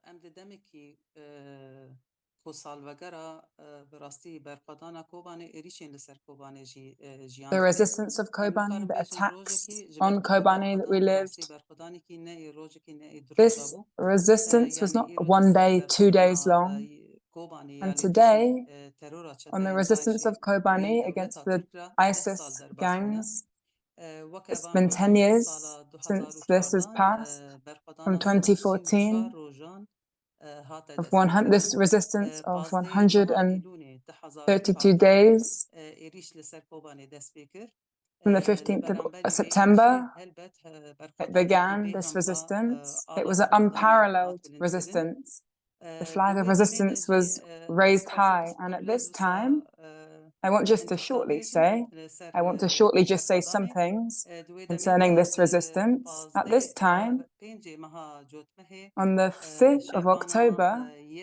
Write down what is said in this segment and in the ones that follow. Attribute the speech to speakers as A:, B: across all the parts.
A: ام ددم کی خسالوگرا براستی برخدانا کوبانه ایریشین لسر کوبانه
B: The
A: جیان دکه
B: resistance of Kobani,
A: مکارم
B: the
A: بیشن روزه
B: attacks
A: کی
B: on
A: جبر خو
B: Kobani that we
A: برخدان براستی
B: lived.
A: برخدانی کی نه روزه کی نه
B: This
A: دروجابو
B: resistance was
A: یعنی
B: not
A: ایرو
B: 1
A: دسر
B: day, 2 days
A: برخدانا
B: long.
A: کوبانه
B: And
A: یعنی دژی
B: today,
A: ترورا
B: on the
A: چته
B: resistance
A: داعشی
B: of
A: وی
B: Kobani against
A: دولتا
B: the
A: ترکرا 10 سال
B: ISIS
A: در باسخونه
B: gangs, it's
A: وکوان
B: been 10
A: روژان
B: years
A: سالا
B: since this has
A: 2014
B: passed, from
A: برخدانا 134
B: 2014,
A: روژان هات
B: of
A: دست بکرن
B: this resistance of
A: 15 ماه ایلونه
B: 132
A: 2014
B: days,
A: ایریش لسر کوبانه دست بکر
B: from the 15th of
A: لبرانبری وی ایریشی
B: September,
A: هلبت
B: it
A: برخدانی کی
B: began, this
A: بیهم با
B: resistance. It
A: آلا
B: was an
A: بردانی هات
B: unparalleled
A: بلندکرن
B: resistance. The flag of
A: دوی دمه
B: resistance
A: دجی
B: was raised high. And at
A: استقبل
B: this time,
A: زوسا
B: I want just to
A: انتخاب
B: shortly
A: بیجن
B: say,
A: لسر
B: I want to shortly just say some
A: برخدانه
B: things
A: دوی دمه
B: concerning
A: ده
B: this resistance. At this time,
A: پنج ماه جوتمه
B: on the 5th of
A: شربانا
B: October,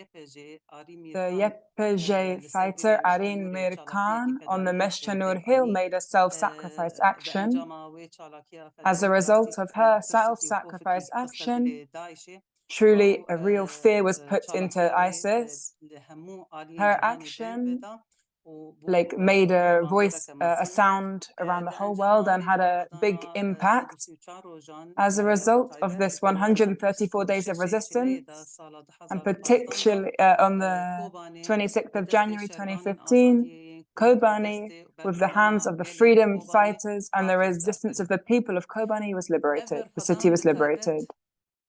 A: YPG آری
B: the
A: میرکان
B: YPG
A: لسر
B: fighter
A: بیری
B: Arin
A: مشتنور چالاکیه کی
B: Mirkan on the
A: پداوی
B: Meshchanur Hill
A: پیکانی
B: made a self-sacrifice
A: و
B: action.
A: انجام وی چالاکیه
B: As a
A: پداوی
B: result
A: براستی
B: of her
A: ترسکی و
B: self-sacrifice
A: خوفکی خسته
B: action,
A: دل داعشه
B: truly
A: او
B: a real fear was put into
A: چالاکیه وی
B: ISIS.
A: لهمو آلین
B: Her
A: جهانی دنگ
B: action
A: بدا و
B: like
A: بو
B: made a
A: دواندورا
B: voice, a
A: کمزیه
B: sound around the
A: ده
B: whole
A: انجام
B: world and
A: وی
B: had a big
A: برخدانا
B: impact.
A: 134 روزان
B: As a result of
A: تایبت
B: this
A: دوانا
B: 134 days of
A: 26 چلی دا
B: resistance,
A: سال
B: and
A: 2015 دا
B: particularly on the
A: کوبانه
B: 26th
A: به
B: of
A: دست
B: January
A: شربان
B: 2015,
A: آزادی کرد به دست
B: Kobani, with the hands
A: برخدانا
B: of the
A: گل
B: freedom
A: کوبانه
B: fighters and the
A: هات
B: resistance of
A: سرکرین
B: the people of Kobani, was
A: اف
B: liberated. The city
A: برخدان
B: was
A: به
B: liberated.
A: تایبت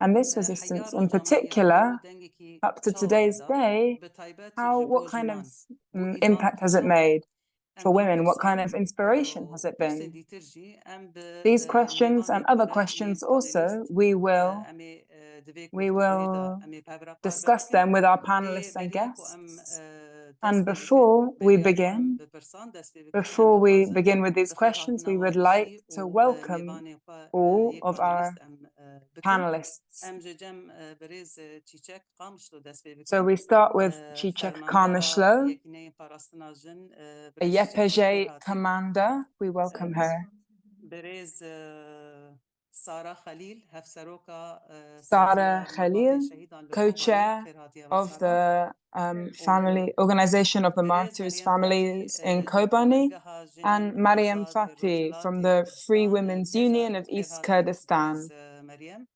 B: And this resistance
A: حیار و
B: in
A: جامعه او
B: particular,
A: دنگی که
B: up to
A: چاوانه
B: today's
A: دا
B: day,
A: به تایبت
B: what
A: جبو
B: kind of
A: جنان بو ایوان
B: impact has it
A: کچاوا
B: made
A: ام
B: for
A: وی
B: women? What kind
A: پرسان
B: of inspiration has it
A: پرسن
B: been?
A: دیتر جی ام به
B: These questions and
A: میوان
B: other
A: کوره
B: questions
A: یین
B: also,
A: پانلیست امی دوی
B: we
A: گفتگو هیدا
B: will
A: امی پبرا قربت
B: discuss
A: بکن
B: them with our
A: دی
B: panelists and
A: بریه کو ام
B: guests. And
A: دست پی بکن بریه کو ام
B: begin,
A: بپرسان دست پی بکن ام
B: before we
A: دخوازن
B: begin with these
A: بخیر
B: questions, we
A: هاتنوا
B: would like
A: ایشی
B: to
A: و
B: welcome
A: میوان کو
B: all
A: یک
B: of our
A: پانلیست ام بکن
B: panelists.
A: ام جم بریز چیچک قامشلو دست پی
B: So
A: بکن
B: we start with Çiçek
A: فرمانده
B: Qamişlo,
A: یکنه پاراستنا جن
B: a
A: بریز چیچک بخیر
B: YPG
A: هاتی
B: commander. We welcome her.
A: برز سارا خلیل هفسروکا
B: Sara
A: سازیا نقاط
B: Xelîl,
A: شهیدان لکوبانی
B: co-chair
A: بخیر هاتی و
B: of
A: سارا
B: the
A: و
B: family organization of the
A: برز
B: Martyrs
A: مریم فاتی
B: families in
A: جی
B: Kobani,
A: کارملگه
B: and
A: جن
B: Maryam
A: آزاد
B: Fathi
A: روجلات
B: from the Free
A: کردستان
B: Women's Union
A: KJAR
B: of
A: بخیر
B: East
A: هاتی برز
B: Kurdistan.
A: مریم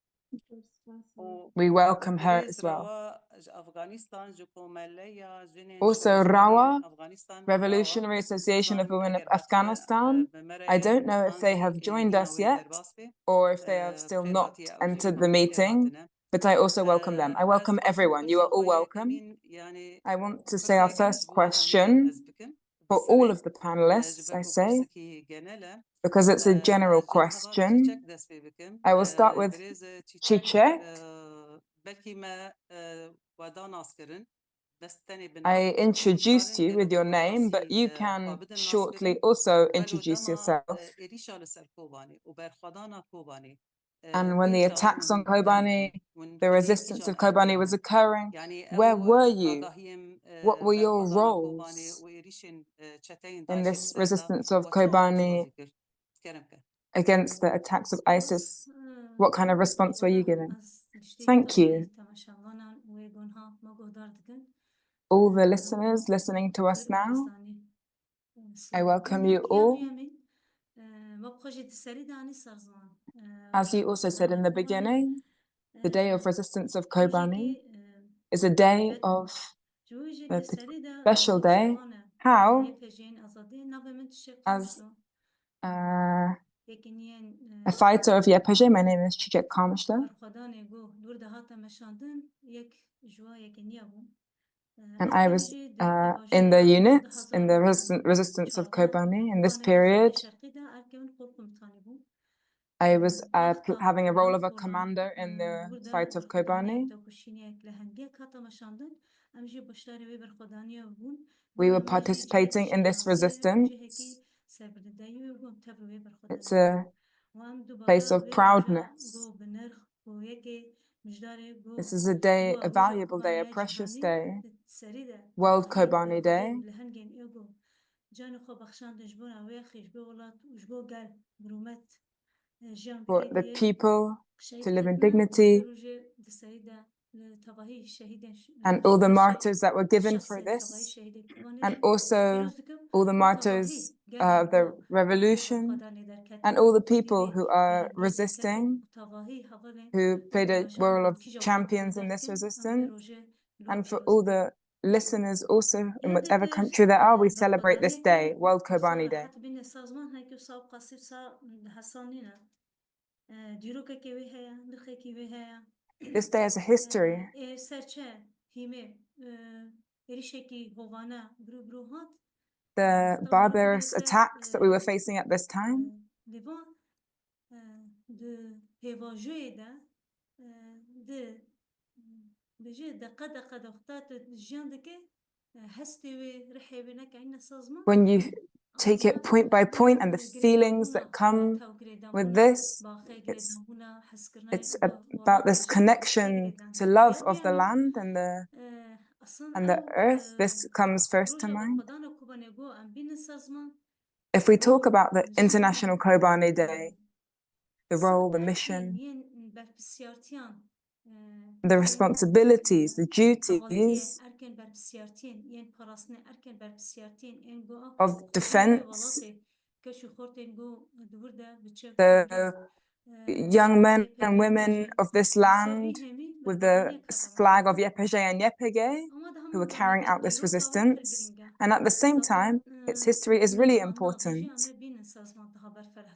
A: و
B: We welcome her
A: برز
B: as well.
A: روا افغانستان جو کومله یا جنین
B: Also,
A: شوروجبری
B: RAWA,
A: افغانستان روا
B: Revolutionary Association of
A: نزانم
B: Women of
A: اگر هاتیه
B: Afghanistan. I
A: بمره
B: don't know if they
A: آنجی
B: have joined
A: یگینا
B: us
A: وی
B: yet
A: درباس به
B: or if they have still
A: بخیر
B: not
A: هاتیه او جی
B: entered the
A: هم بخیر
B: meeting,
A: هاتنه
B: but I also welcome them. I welcome
A: از خواستم
B: everyone. You are all
A: پرساخوی
B: welcome.
A: امین یعنی
B: I want to say our
A: پرساگل
B: first
A: جبوا همو
B: question
A: از بکن
B: for all
A: بسره
B: of the panelists, I
A: جبکو
B: say,
A: پرسکی گنله
B: because it's a general
A: جم هوا چیچک
B: question.
A: دست پی بکن
B: I will start with
A: برز چیچک
B: Çiçek.
A: بلکی ما ودان آسکرین بس تنی
B: I
A: بناو
B: introduced
A: کارن
B: you with
A: گلکو
B: your name, but
A: براسی
B: you can
A: خوابدن
B: shortly
A: ناسکرین
B: also
A: ولو
B: introduce
A: دما
B: yourself.
A: ایریشا لسر کوبانی و برخدانا کوبانی
B: And when the
A: پیشا
B: attacks on
A: ون دنگ
B: Kobani,
A: بون ون
B: the
A: خودی
B: resistance
A: ایجان
B: of Kobani
A: اکتیو
B: was
A: بون
B: occurring,
A: یعنی
B: where
A: او
B: were you?
A: آگاهیم
B: What were your
A: برخدانا کوبانی و
B: roles
A: ایریشن چتین
B: in
A: دایشی
B: this
A: لسردا
B: resistance of
A: و چو آموش
B: Kobani
A: وازی کرد کرم کرد
B: against the attacks of ISIS? What kind of response were you giving? Thank you. All the listeners listening to us now, I welcome you all. As you also said in the beginning, the day of resistance of Kobani is a day of a special day. How? As a fighter of YPG, my name is Çiçek Qamişlo, and I was in the units in the resistance of Kobani in this period. I was having a role of a commander in the fight of Kobani. We were participating in this resistance. It's a place of proudness. This is a day, a valuable day, a precious day, World Kobani Day. For the people to live in dignity, and all the martyrs that were given for this, and also all the martyrs of the revolution, and all the people who are resisting, who played a role of champions in this resistance, and for all the listeners also in whatever country they are, we celebrate this day, World Kobani Day. This day has a history. The barbarous attacks that we were facing at this time, when you take it point by point and the feelings that come with this, it's about this connection to love of the land and the earth. This comes first to mind. If we talk about the International Kobanê Day, the role, the mission, the responsibilities, the duties of defense, the young men and women of this land with the flag of YPG and YPG who were carrying out this resistance. And at the same time, its history is really important.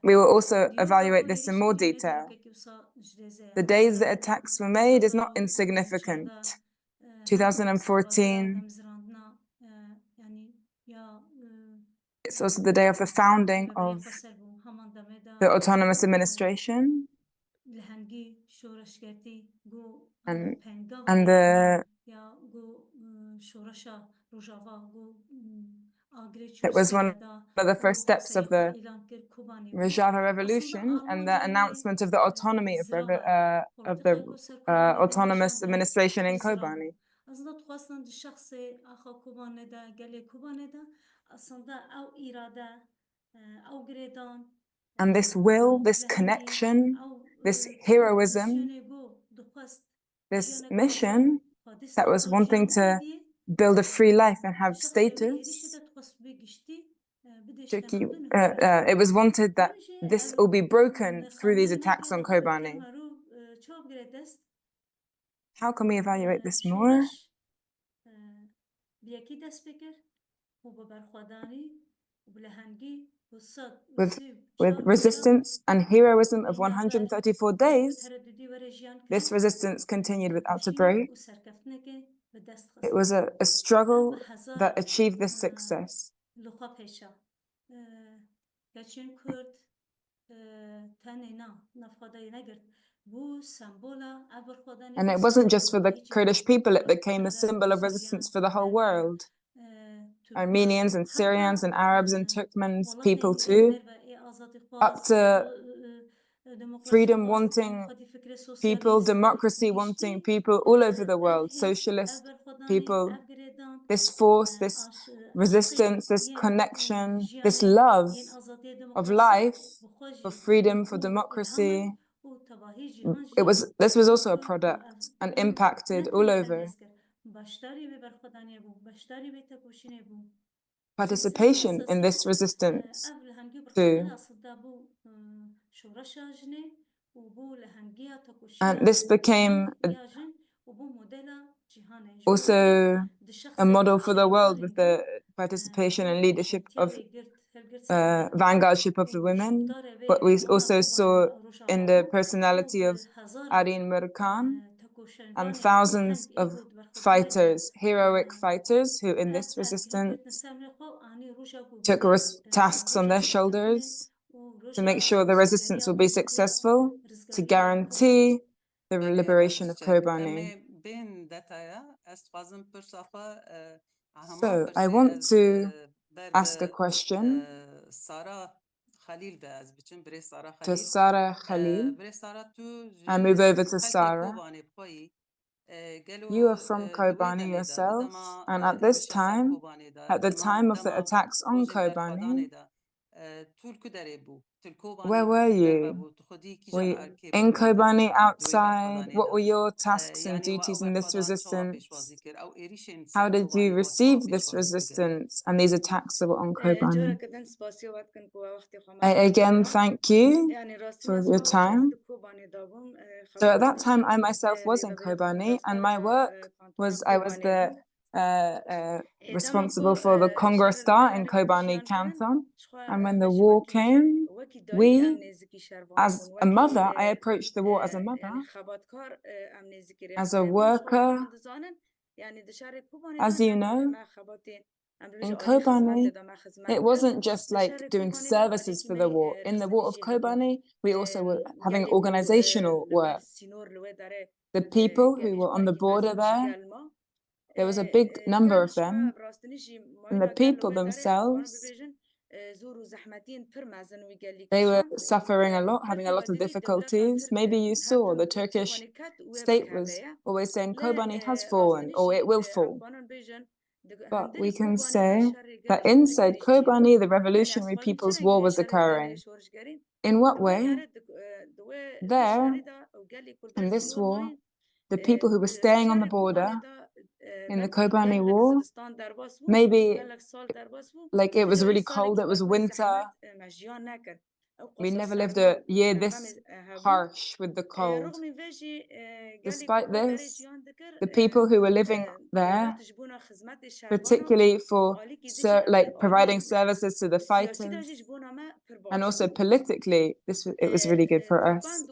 B: We will also evaluate this in more detail. The days the attacks were made is not insignificant. 2014, it's also the day of the founding of the autonomous administration and it was one of the first steps of the RAWA revolution and the announcement of the autonomy of the autonomous administration in Kobani. And this will, this connection, this heroism, this mission that was wanting to build a free life and have status, it was wanted that this will be broken through these attacks on Kobani. How can we evaluate this more? With resistance and heroism of 134 days, this resistance continued without a break. It was a struggle that achieved this success. And it wasn't just for the Kurdish people, it became a symbol of resistance for the whole world. Armenians and Syrians and Arabs and Turkmens people too, up to freedom-wanting people, democracy-wanting people all over the world, socialist people. This force, this resistance, this connection, this love of life, for freedom, for democracy. This was also a product and impacted all over. Participation in this resistance too. And this became also a model for the world with the participation and leadership of vanguardship of the women. But we also saw in the personality of Arin Mirkan and thousands of fighters, heroic fighters who in this resistance took tasks on their shoulders to make sure the resistance will be successful, to guarantee the liberation of Kobani. So I want to ask a question to Sara Xelîl and move over to Sara. You are from Kobani yourself, and at this time, at the time of the attacks on Kobani, Where were you? Were you in Kobani, outside? What were your tasks and duties in this resistance? How did you receive this resistance and these attacks that were on Kobani? I again thank you for your time. So at that time, I myself was in Kobani, and my work was I was the responsible for the Congresstar in Kobani Canton. And when the war came, as a mother, I approached the war as a mother, as a worker. As you know, in Kobani, it wasn't just like doing services for the war. In the war of Kobani, we also were having organizational work. The people who were on the border there was a big number of them, and the people themselves, they were suffering a lot, having a lot of difficulties. Maybe you saw the Turkish state was always saying Kobani has fallen or it will fall. But we can say that inside Kobani, the Revolutionary People's War was occurring. In what way? There, in this war, the people who were staying on the border in the Kobani War, maybe like it was really cold, it was winter. We never lived a year this harsh with the cold. Despite this, the people who were living there, particularly for providing services to the fighters, and also politically, it was really good for us.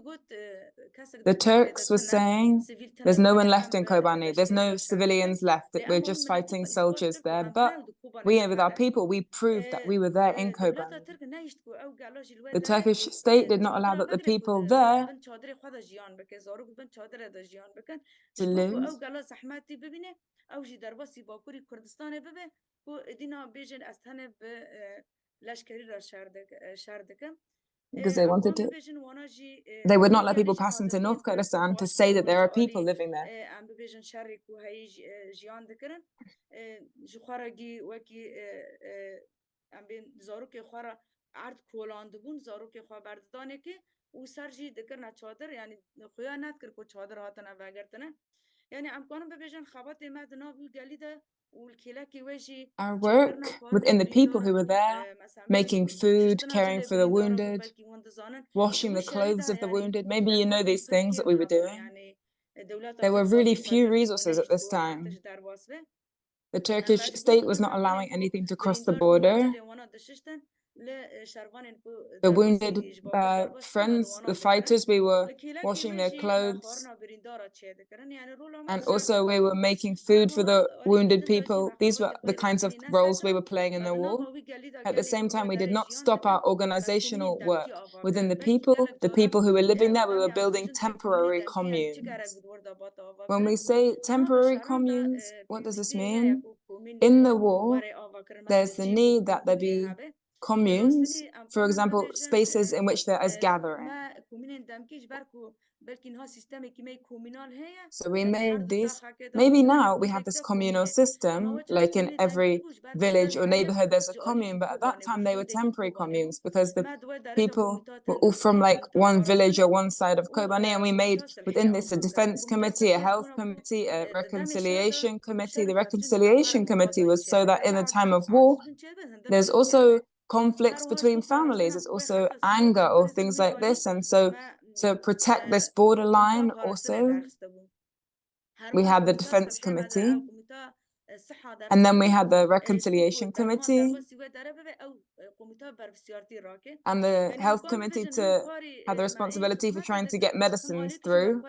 B: The Turks were saying, there's no one left in Kobani, there's no civilians left, we're just fighting soldiers there. But we, with our people, we proved that we were there in Kobani. The Turkish state did not allow that the people there to live. Because they wanted to, they would not let people pass into North Kurdistan to say that there are people living there. Our work within the people who were there, making food, caring for the wounded, washing the clothes of the wounded. Maybe you know these things that we were doing. There were really few resources at this time. The Turkish state was not allowing anything to cross the border. The wounded friends, the fighters, we were washing their clothes. And also we were making food for the wounded people. These were the kinds of roles we were playing in the war. At the same time, we did not stop our organizational work. Within the people who were living there, we were building temporary communes. When we say temporary communes, what does this mean? In the war, there's the need that there be communes, for example, spaces in which there is gathering. So we made these, maybe now we have this communal system, like in every village or neighborhood there's a commune, but at that time they were temporary communes because the people were all from like one village or one side of Kobani, and we made within this a defense committee, a health committee, a reconciliation committee. The reconciliation committee was so that in the time of war, there's also conflicts between families, there's also anger or things like this, and so to protect this borderline also, we had the defense committee, and then we had the reconciliation committee, and the health committee to have the responsibility for trying to get medicines through.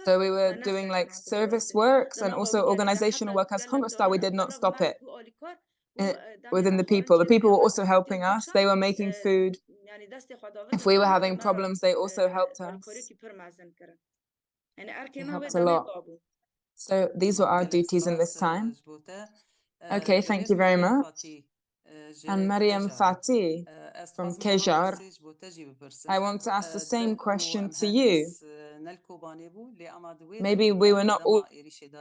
B: So we were doing like service works and also organizational work as Congresstar. We did not stop it. Within the people were also helping us. They were making food. If we were having problems, they also helped us. They helped a lot. So these were our duties in this time. Okay, thank you very much. And Maryam Fathi from KJAR, I want to ask the same question to you. Maybe we were not all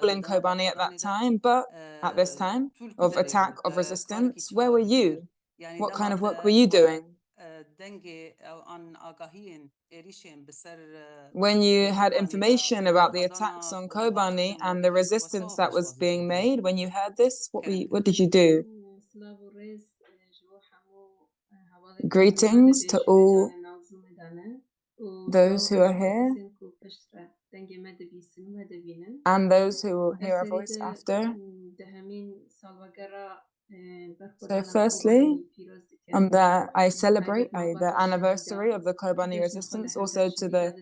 B: in Kobani at that time, but at this time of attack, of resistance, where were you?
A: يعني
B: What kind of work
A: دماغ
B: were you doing
A: دنجي أو عن آگاهين إيريشين بسر
B: when you had
A: كوباني دا
B: information about the attacks
A: برخدانا
B: on
A: وهات
B: Kobani
A: كردن
B: and the
A: واجهين
B: resistance that was being made? When you heard this, what did you do? Greetings to all those who are here and those who will hear our voice after. So firstly, I celebrate the anniversary of the Kobani resistance, also to the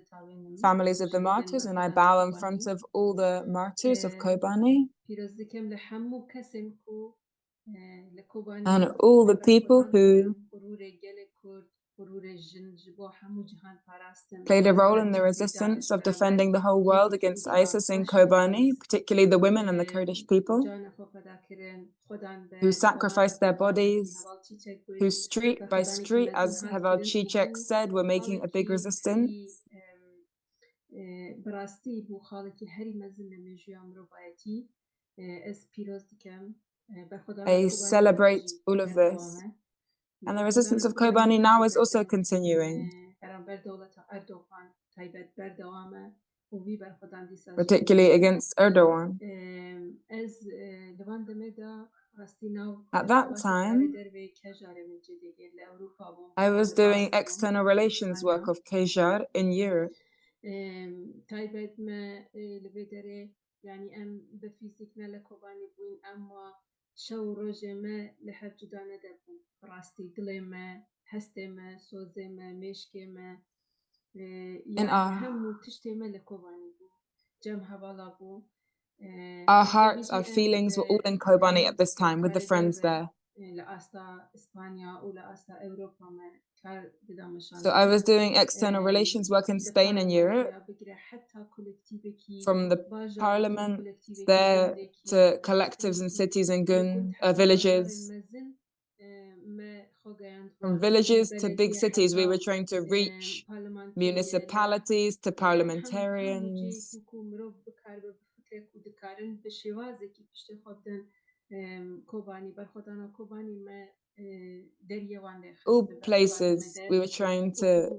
B: families of the martyrs, and I bow in front of all the martyrs of Kobani and all the people who played a role in the resistance of defending the whole world against ISIS in Kobani, particularly the women and the Kurdish people, who sacrificed their bodies, who street by street, as Çiçek said, were making a big resistance. I celebrate all of this. And the resistance of Kobani now is also continuing, particularly against Erdogan. At that time, I was doing external relations work of KJAR in Europe. In our hearts, our feelings were all in Kobani at this time with the friends there. So I was doing external relations work in Spain and Europe, from the parliament there to collectives in cities and villages. From villages to big cities, we were trying to reach municipalities to parliamentarians. All places we were trying to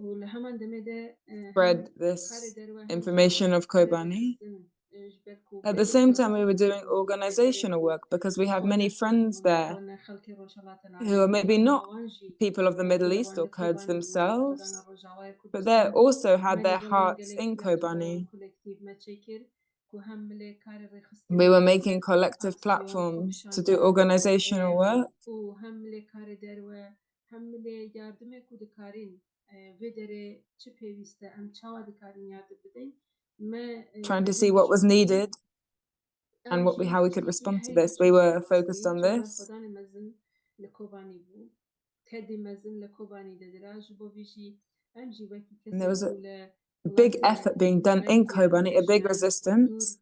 B: spread this information of Kobani. At the same time, we were doing organizational work because we have many friends there who are maybe not people of the Middle East or Kurds themselves, but they also had their hearts in Kobani. We were making collective platforms to do organizational work, trying to see what was needed and how we could respond to this. We were focused on this. And there was a big effort being done in Kobani, a big resistance.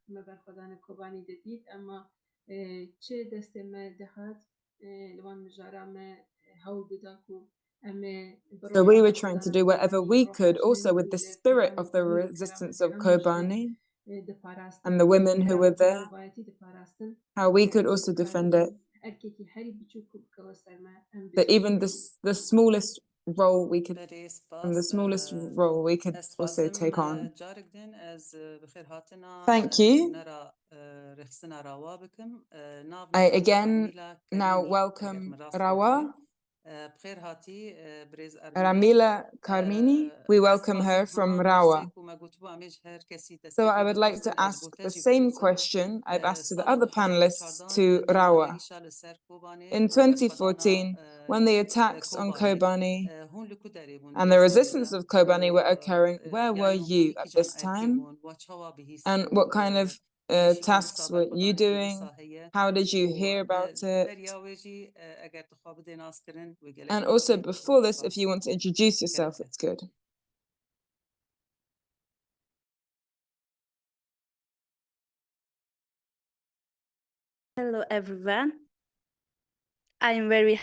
B: So we were trying to do whatever we could, also with the spirit of the resistance of Kobani and the women who were there, how we could also defend it. That even the smallest role we could, also take on. Thank you. I again now welcome RAWA. Armila Karmini, we welcome her from RAWA. So I would like to ask the same question I've asked to the other panelists to RAWA. In 2014, when the attacks on Kobani and the resistance of Kobani were occurring, where were you at this time? And what kind of tasks were you doing? How did you hear about it? And also before this, if you want to introduce yourself, it's good.
C: Hello, everyone. I'm very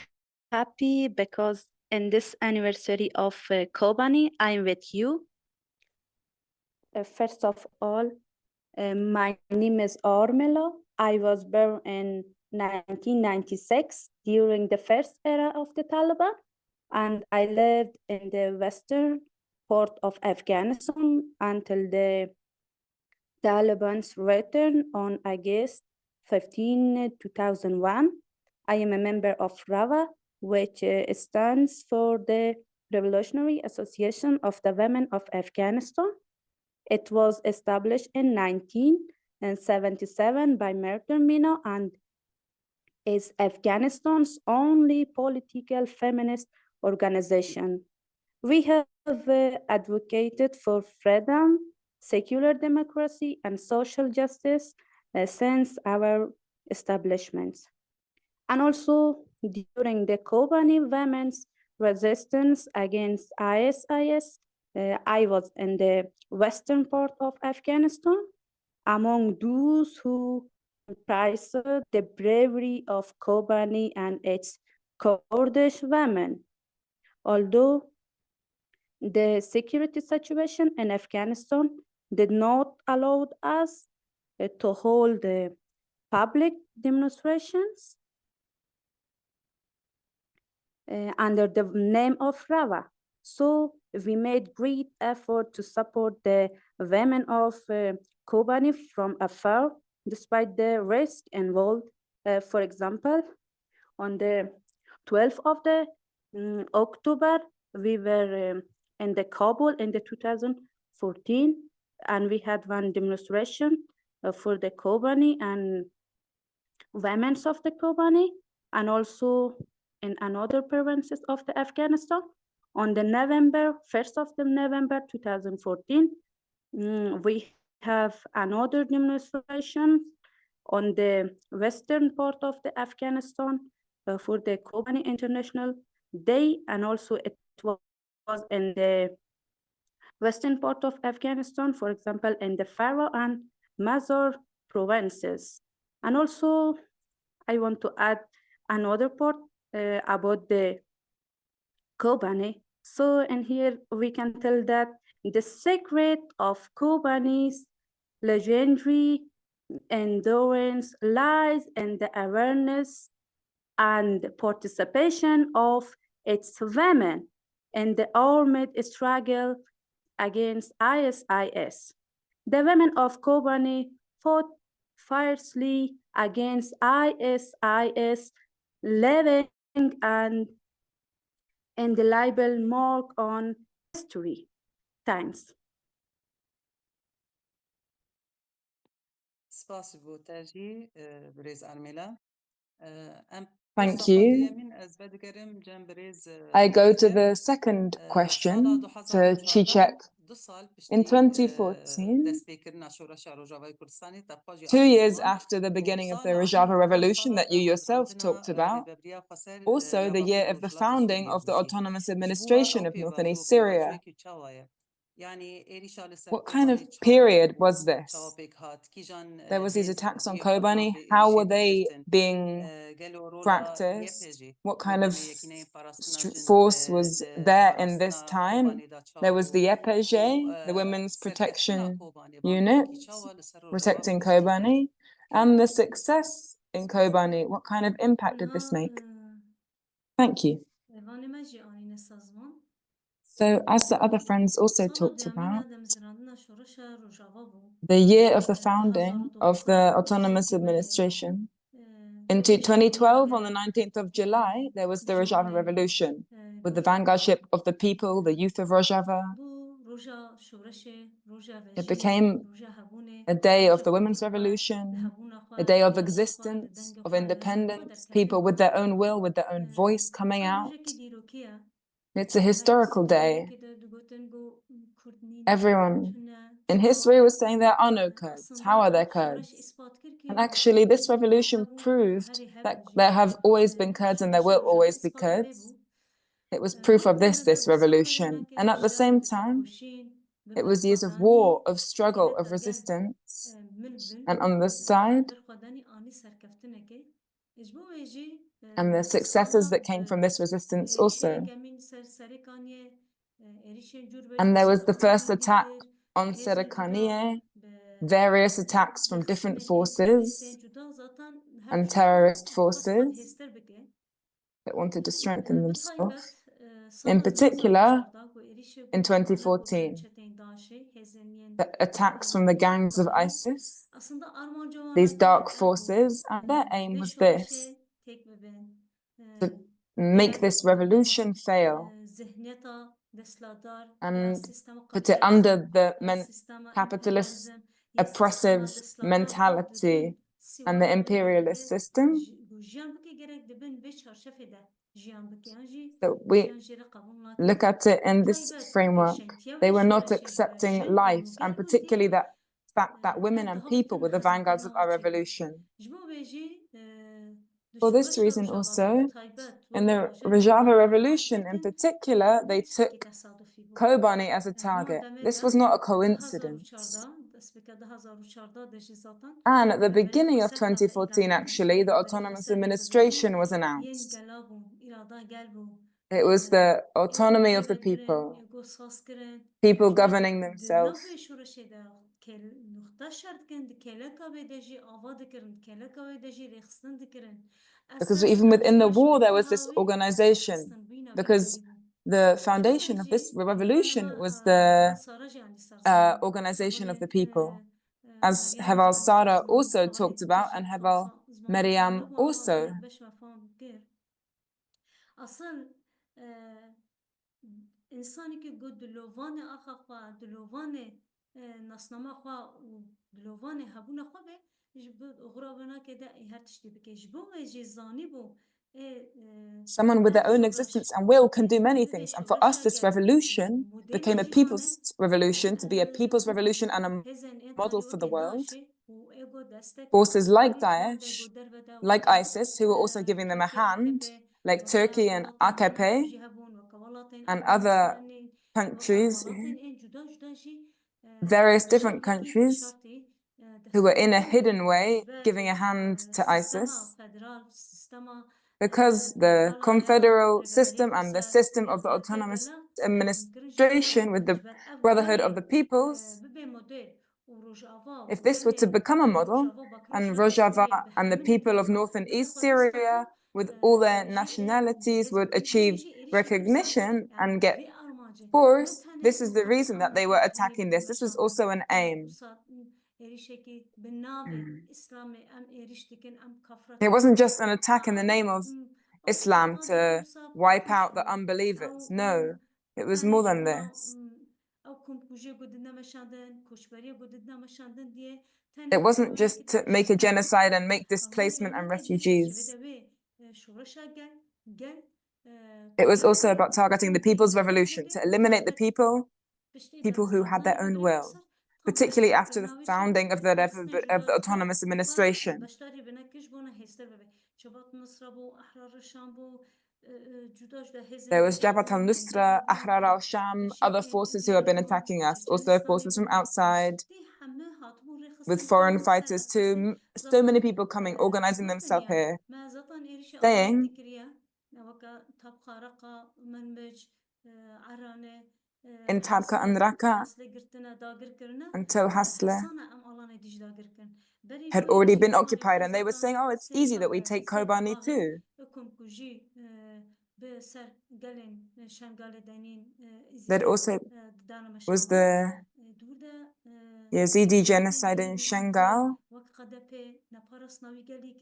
C: happy because in this anniversary of Kobani, I'm with you. First of all, my name is Armila. I was born in 1996 during the first era of the Taliban, and I lived in the western part of Afghanistan until the Taliban's return on August 15, 2001. I am a member of RAWA, which stands for the Revolutionary Association of the Women of Afghanistan. It was established in 1977 by Martyrs and is Afghanistan's only political feminist organization. We have advocated for freedom, secular democracy, and social justice since our establishment. And also during the Kobani women's resistance against ISIS, I was in the western part of Afghanistan among those who prized the bravery of Kobani and its Kurdish women. Although the security situation in Afghanistan did not allow us to hold public demonstrations under the name of RAWA. So we made great effort to support the women of Kobani from afar, despite the risk involved. For example, on the 12th of the October, we were in the Kabul in the 2014, and we had one demonstration for the Kobani and women of the Kobani, and also in another provinces of the Afghanistan. On the 1st of the November 2014, we have another demonstration on the western part of the Afghanistan for the Kobani International Day, and also it was in the western part of Afghanistan, for example, in the Farah and Mazar provinces. And also, I want to add another part about the Kobani. So in here, we can tell that the secret of Kobani's legendary endurance lies in the awareness and participation of its women in the armed struggle against ISIS. The women of Kobani fought fiercely against ISIS, leaving an indelible mark on history. Thanks.
A: سپاس بۆ تەژی برێز ئارمیلا.
B: Thank you. I go to the second question to Çiçek. In 2014, 2 years after the beginning of the Rojava Revolution that you yourself talked about, also the year of the founding of the Autonomous Administration of North and East Syria. What kind of period was this? There was these attacks on Kobani. How were they being practiced? What kind of force was there in this time? There was the YPG, the Women's Protection Unit, protecting Kobani, and the success in Kobani. What kind of impact did this make? Thank you. So, as the other friends also talked about, the year of the founding of the Autonomous Administration, in 2012, on the 19th of July, there was the Rojava Revolution, with the vanguardship of the people, the youth of Rojava. It became a day of the women's revolution, a day of existence, of independence, people with their own will, with their own voice coming out. It's a historical day. Everyone in history was saying there are no Kurds. How are there Kurds? And actually, this revolution proved that there have always been Kurds and there will always be Kurds. It was proof of this revolution. And at the same time, it was years of war, of struggle, of resistance. And on the side, and the successes that came from this resistance also. And there was the first attack on Sara, various attacks from different forces. and terrorist forces that wanted to strengthen themselves, in particular in 2014, the attacks from the gangs of ISIS, these dark forces, and their aim was this: to make this revolution fail and put it under the capitalist oppressive mentality and the imperialist system. So we look at it in this framework. They were not accepting life, and particularly that fact that women and people were the vanguards of our revolution. For this reason also, in the Rojava revolution in particular, they took Kobani as a target. This was not a coincidence. And at the beginning of 2014, actually, the autonomous administration was announced. It was the autonomy of the people governing themselves. Because even within the war, there was this organization, because the foundation of this revolution was the organization of the people, as Sara also talked about, and Maryam also.
D: انسانی که گود دلوان آخا خوا دلوان ناسنامه خوا و دلوان هبون خوا به جب غرابنا که ده هر تشتی بکه جبو و جزانی بو
B: someone with their own existence and will can do many things. And for us, this revolution became a people's revolution, to be a people's revolution and a model for the world. Forces like Daesh, like ISIS, who were also giving them a hand, like Turkey and AKP, and other countries, various different countries, who were in a hidden way giving a hand to ISIS, because the confederal system and the system of the autonomous administration with the brotherhood of the peoples, if this were to become a model, and Rojava and the people of North and East Syria with all their nationalities would achieve recognition and get force, this is the reason that they were attacking this. This was also an aim. It wasn't just an attack in the name of Islam to wipe out the unbelievers. No, it was more than this. It wasn't just to make a genocide and make displacement and refugees. It was also about targeting the people's revolution, to eliminate the people who had their own will, particularly after the founding of the autonomous administration. There was Jabhat al-Nusra, Ahrar al-Sham, other forces who have been attacking us, also forces from outside, with foreign fighters too. So many people coming, organizing themselves here, saying, in Tabqa and Raqqa until Hasla had already been occupied, and they were saying, oh, it's easy that we take Kobani too. That also was the Yazidi genocide in Shengal,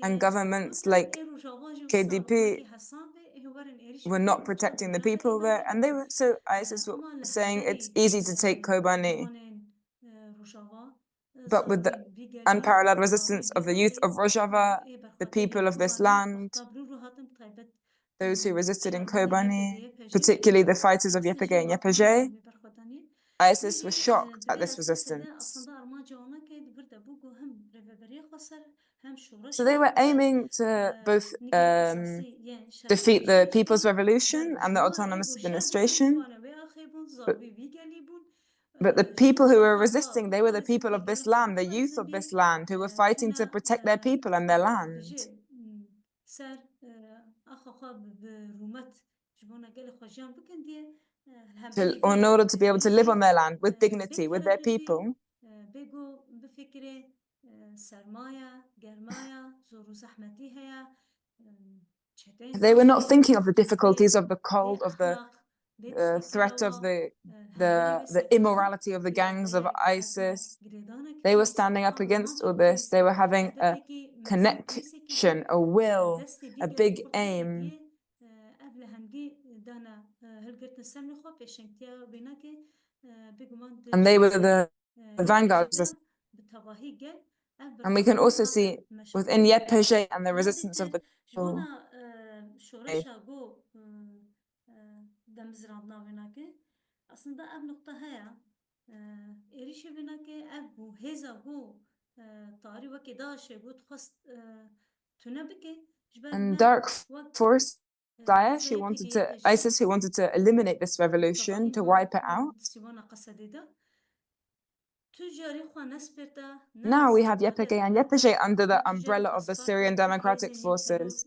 B: and governments like KDP were not protecting the people there, and they were, so ISIS were saying it's easy to take Kobani. But with the unparalleled resistance of the youth of Rojava, the people of this land, those who resisted in Kobani, particularly the fighters of Yepege and Yepege, ISIS was shocked at this resistance. So they were aiming to both defeat the People's Revolution and the autonomous administration. But the people who were resisting, they were the people of this land, the youth of this land, who were fighting to protect their people and their land. In order to be able to live on their land with dignity, with their people.
D: سرمایه گرمایه زور و زحمتی هیا
B: They were not thinking of the difficulties of the cold, of the threat of the immorality of the gangs of ISIS. They were standing up against all this. They were having a connection, a will, a big aim. And they were the vanguards. And we can also see within YPG and the resistance of the people.
D: aslında ev nokta haya erişe bina ki ev bu heza bu tarih vaki daşe bu txast tuna bike
B: And dark force Daesh ISIS who wanted to eliminate this revolution, to wipe it out. Now we have YPG and YPG under the umbrella of the Syrian Democratic Forces,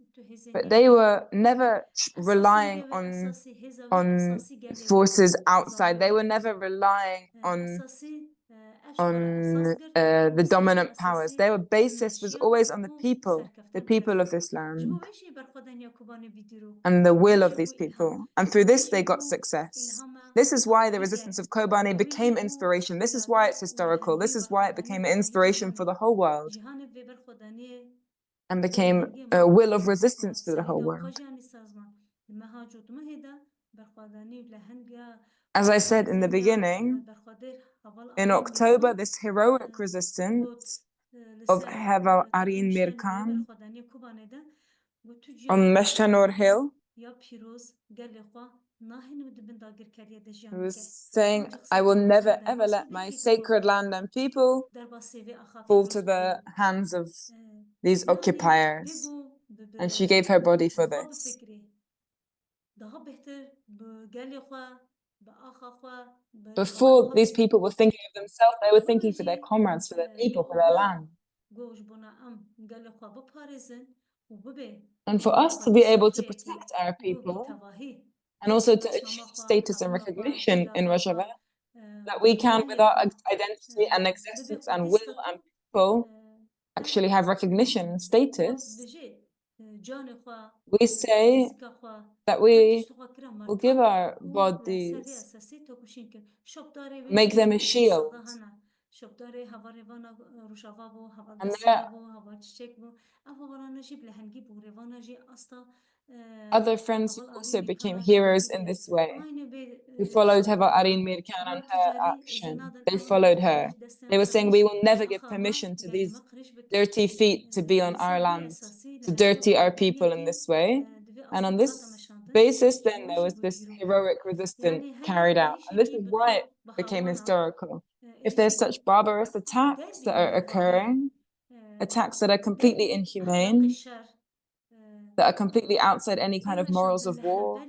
B: but they were never relying on forces outside. They were never relying on the dominant powers. Their basis was always on the people of this land, and the will of these people. And through this, they got success. This is why the resistance of Kobani became inspiration. This is why it's historical. This is why it became an inspiration for the whole world and became a will of resistance for the whole world. As I said in the beginning, in October, this heroic resistance of Heval Arin Mirkan on Meshtanor Hill was saying, I will never ever let my sacred land and people fall to the hands of these occupiers. And she gave her body for this. Before these people were thinking of themselves, they were thinking for their comrades, for their people, for their land. And for us to be able to protect our people and also to achieve status and recognition in Rojava, that we can, with our identity and existence and will and people, actually have recognition and status, we say that we will give our bodies, make them a shield. And other friends who also became heroes in this way, who followed Heval Arin Mirkan on her action. They followed her. They were saying, we will never give permission to these dirty feet to be on our land, to dirty our people in this way. And on this basis, then there was this heroic resistance carried out. And this is why it became historical. If there's such barbarous attacks that are occurring, attacks that are completely inhumane, that are completely outside any kind of morals of war,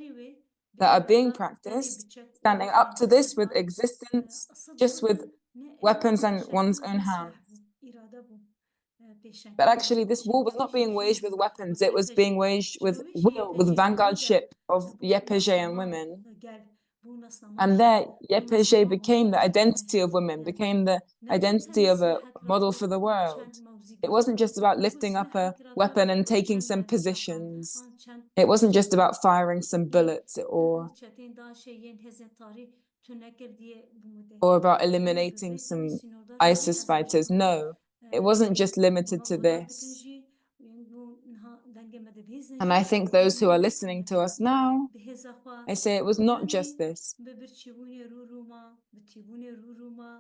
B: that are being practiced, standing up to this with existence, just with weapons in one's own hands. But actually, this war was not being waged with weapons. It was being waged with will, with vanguardship of YPG and women. And there, YPG became the identity of women, became the identity of a model for the world. It wasn't just about lifting up a weapon and taking some positions. It wasn't just about firing some bullets or about eliminating some ISIS fighters. No, it wasn't just limited to this. And I think those who are listening to us now, I say it was not just this.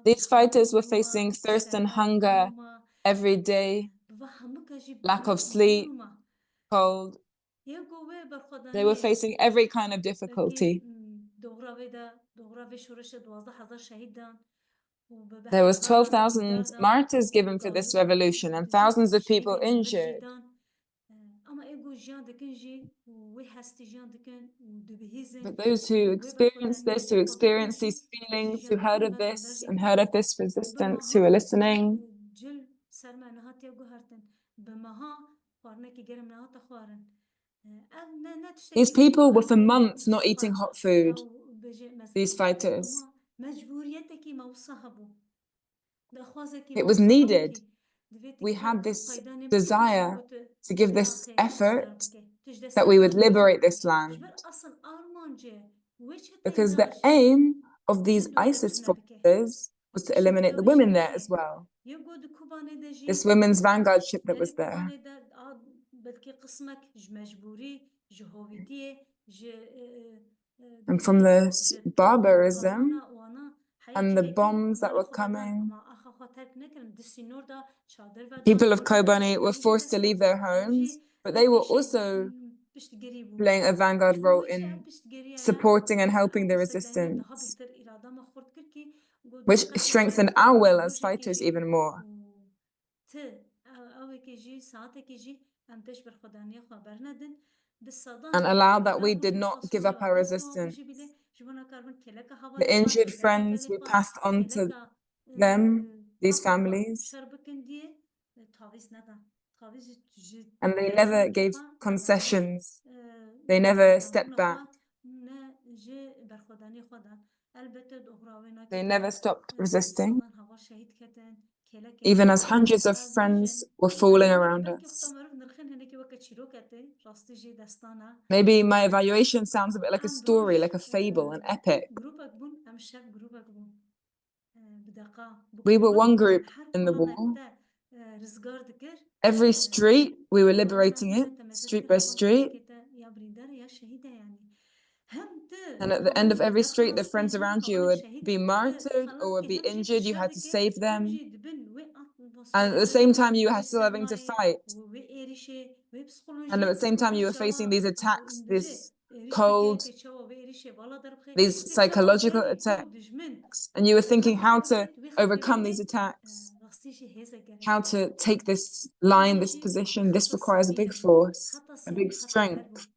B: These fighters were facing thirst and hunger every day, lack of sleep, cold. They were facing every kind of difficulty. There was 12,000 martyrs given for this revolution and thousands of people injured. But those who experienced this, who experienced these feelings, who heard of this and heard of this resistance, who are listening, these people were for months not eating hot food, these fighters. It was needed. we had this desire to give this effort that we would liberate this land. Because the aim of these ISIS forces was to eliminate the women there as well. This women's vanguard ship that was there. And from this barbarism and the bombs that were coming, people of Kobani were forced to leave their homes, but they were also playing a vanguard role in supporting and helping the resistance, which strengthened our will as fighters even more. And allowed that we did not give up our resistance. The injured friends we passed on to them, these families, and they never gave concessions. They never stepped back. They never stopped resisting, even as hundreds of friends were falling around us. Maybe my evaluation sounds a bit like a story, like a fable, an epic. We were one group in the war. Every street, we were liberating it, street by street. And at the end of every street, the friends around you would be martyred or would be injured. You had to save them. And at the same time, you were still having to fight. And at the same time, you were facing these attacks, this cold, these psychological attacks. And you were thinking how to overcome these attacks, how to take this line, this position. This requires a big force, a big strength.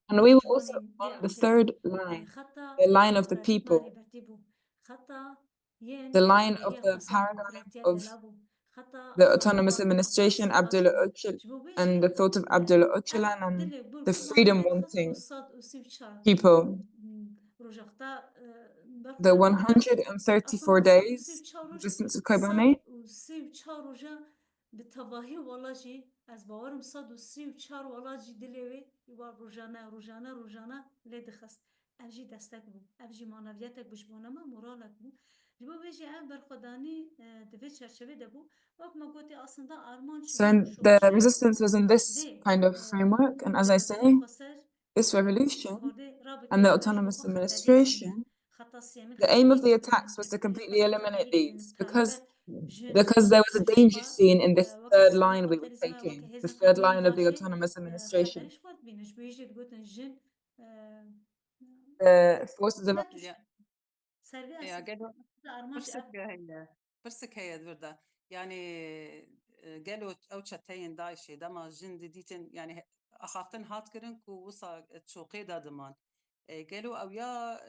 B: And we were also on the third line, the line of the people, the line of the paradigm of the autonomous administration, Abdullah Öcalan, and the thought of Abdullah Öcalan and the freedom-wanting people. The 134 days resistance of Kobani. از باورم 134 ولاجی دلیوی یوار روزانه لیدخست افجی دستک بو افجی معنویتک بشبونه ما مورالک بو جبو بیشی برخودانی دوی چرچوه دبو وقت ما گوتی اصلا آرمان So the resistance was in this kind of framework, and as I say, this revolution and the autonomous administration, the aim of the attacks was to completely eliminate these because there was a danger scene in this third line we were taking, the third line of the autonomous administration. The forces of
A: برسك هي دوردا يعني قالوا او تشتين دايشي دما جند ديتن يعني اخافتن هات كرن كو وصا تشوقي دادمان قالوا او يا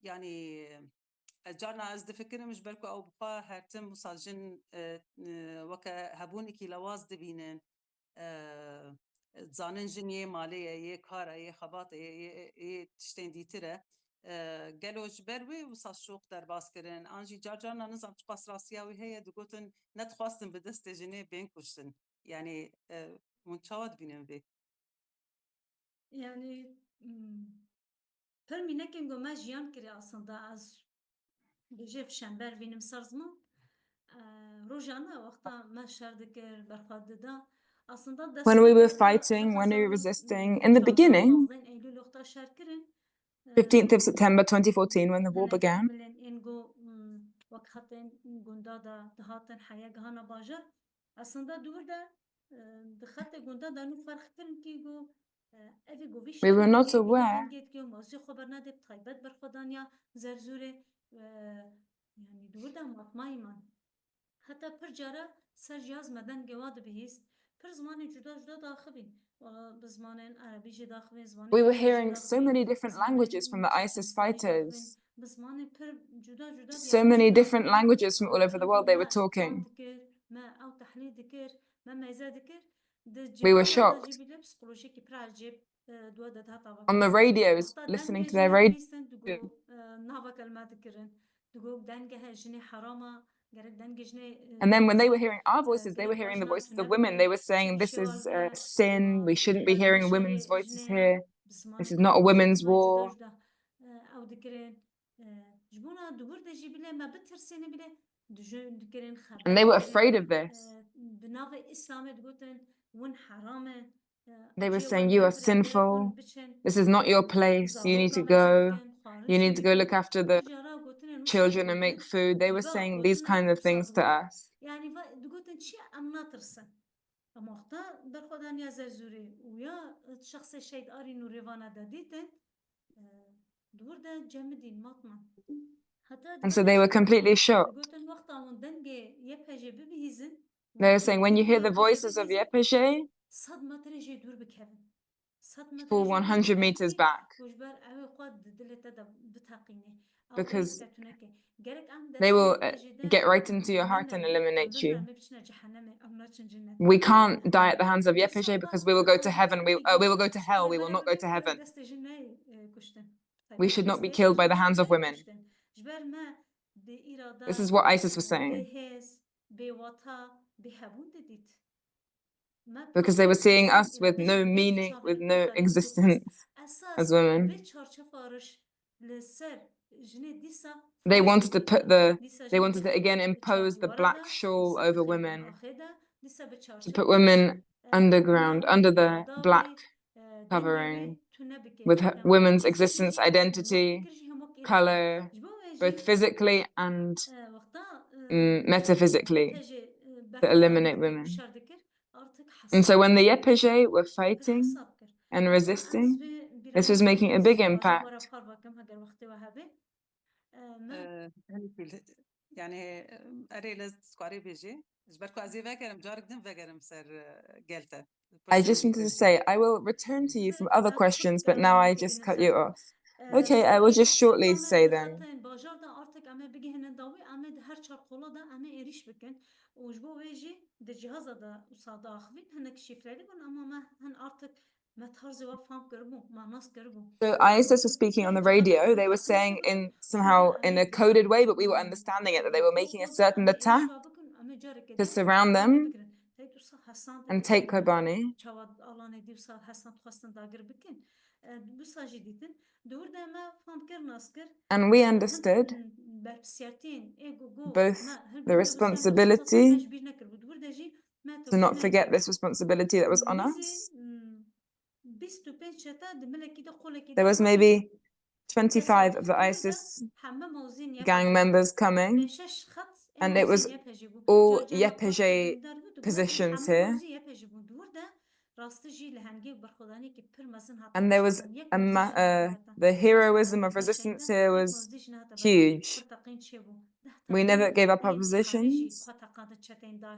A: يعني جانا از دفكر مش بركو او بقى هرتم وصا جن وكا هبوني كي لواز دبينن زانن جنيه ماليه يه كارا يه خباط يه تشتين ديتره قالوا جبروي وصا شوق در باس كرن انجي جاجانا نظام تقاس راسياوي هي دقوتن نتخواستن بدست جنيه بين كشتن يعني منشاود بينن بي
D: يعني فرمي نكن جو ما جيان كري اصلا از بجيف شنبر بينم سرزمان روجانا وقتا ما شاردكر برخواد دا
B: when we were fighting, when we were resisting, in the beginning, 15th of September 2014, when the war began, we were not aware we were hearing so many different languages from the ISIS fighters. So many different languages from all over the world they were talking. We were shocked. on the radios, listening to their radio. And then when they were hearing our voices, they were hearing the voices of women. They were saying, this is a sin. We shouldn't be hearing women's voices here. This is not a women's war. And they were afraid of this. They were saying, you are sinful. This is not your place. You need to go. You need to go look after the children and make food. They were saying these kind of things to us. And so they were completely shocked. They were saying, when you hear the voices of YPG, fall 100 meters back, because they will get right into your heart and eliminate you. We can't die at the hands of YPG because we will go to heaven. We will go to hell. We will not go to heaven. We should not be killed by the hands of women. This is what ISIS was saying. Because they were seeing us with no meaning, with no existence as women. They wanted to again impose the black shawl over women, to put women underground, under the black covering, with women's existence, identity, color, both physically and metaphysically, to eliminate women. And so when the YPG were fighting and resisting, this was making a big impact. I just wanted to say, I will return to you from other questions, but now I just cut you off. Okay, I will just shortly say them. So ISIS was speaking on the radio. They were saying somehow in a coded way, but we were understanding it, that they were making a certain attack to surround them and take Kobani. And we understood both the responsibility, to not forget this responsibility that was on us. There was maybe 25 of the ISIS gang members coming, and it was all YPG positions here. And there was the heroism of resistance here was huge. We never gave up our positions.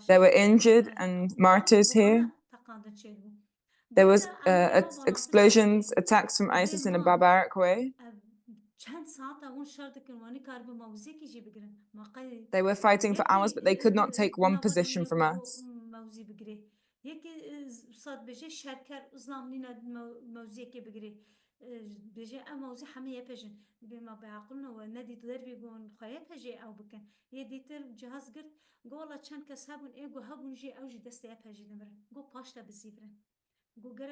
B: There were injured and martyrs here. There was explosions, attacks from ISIS in a barbaric way. They were fighting for hours, but they could not take one position from us.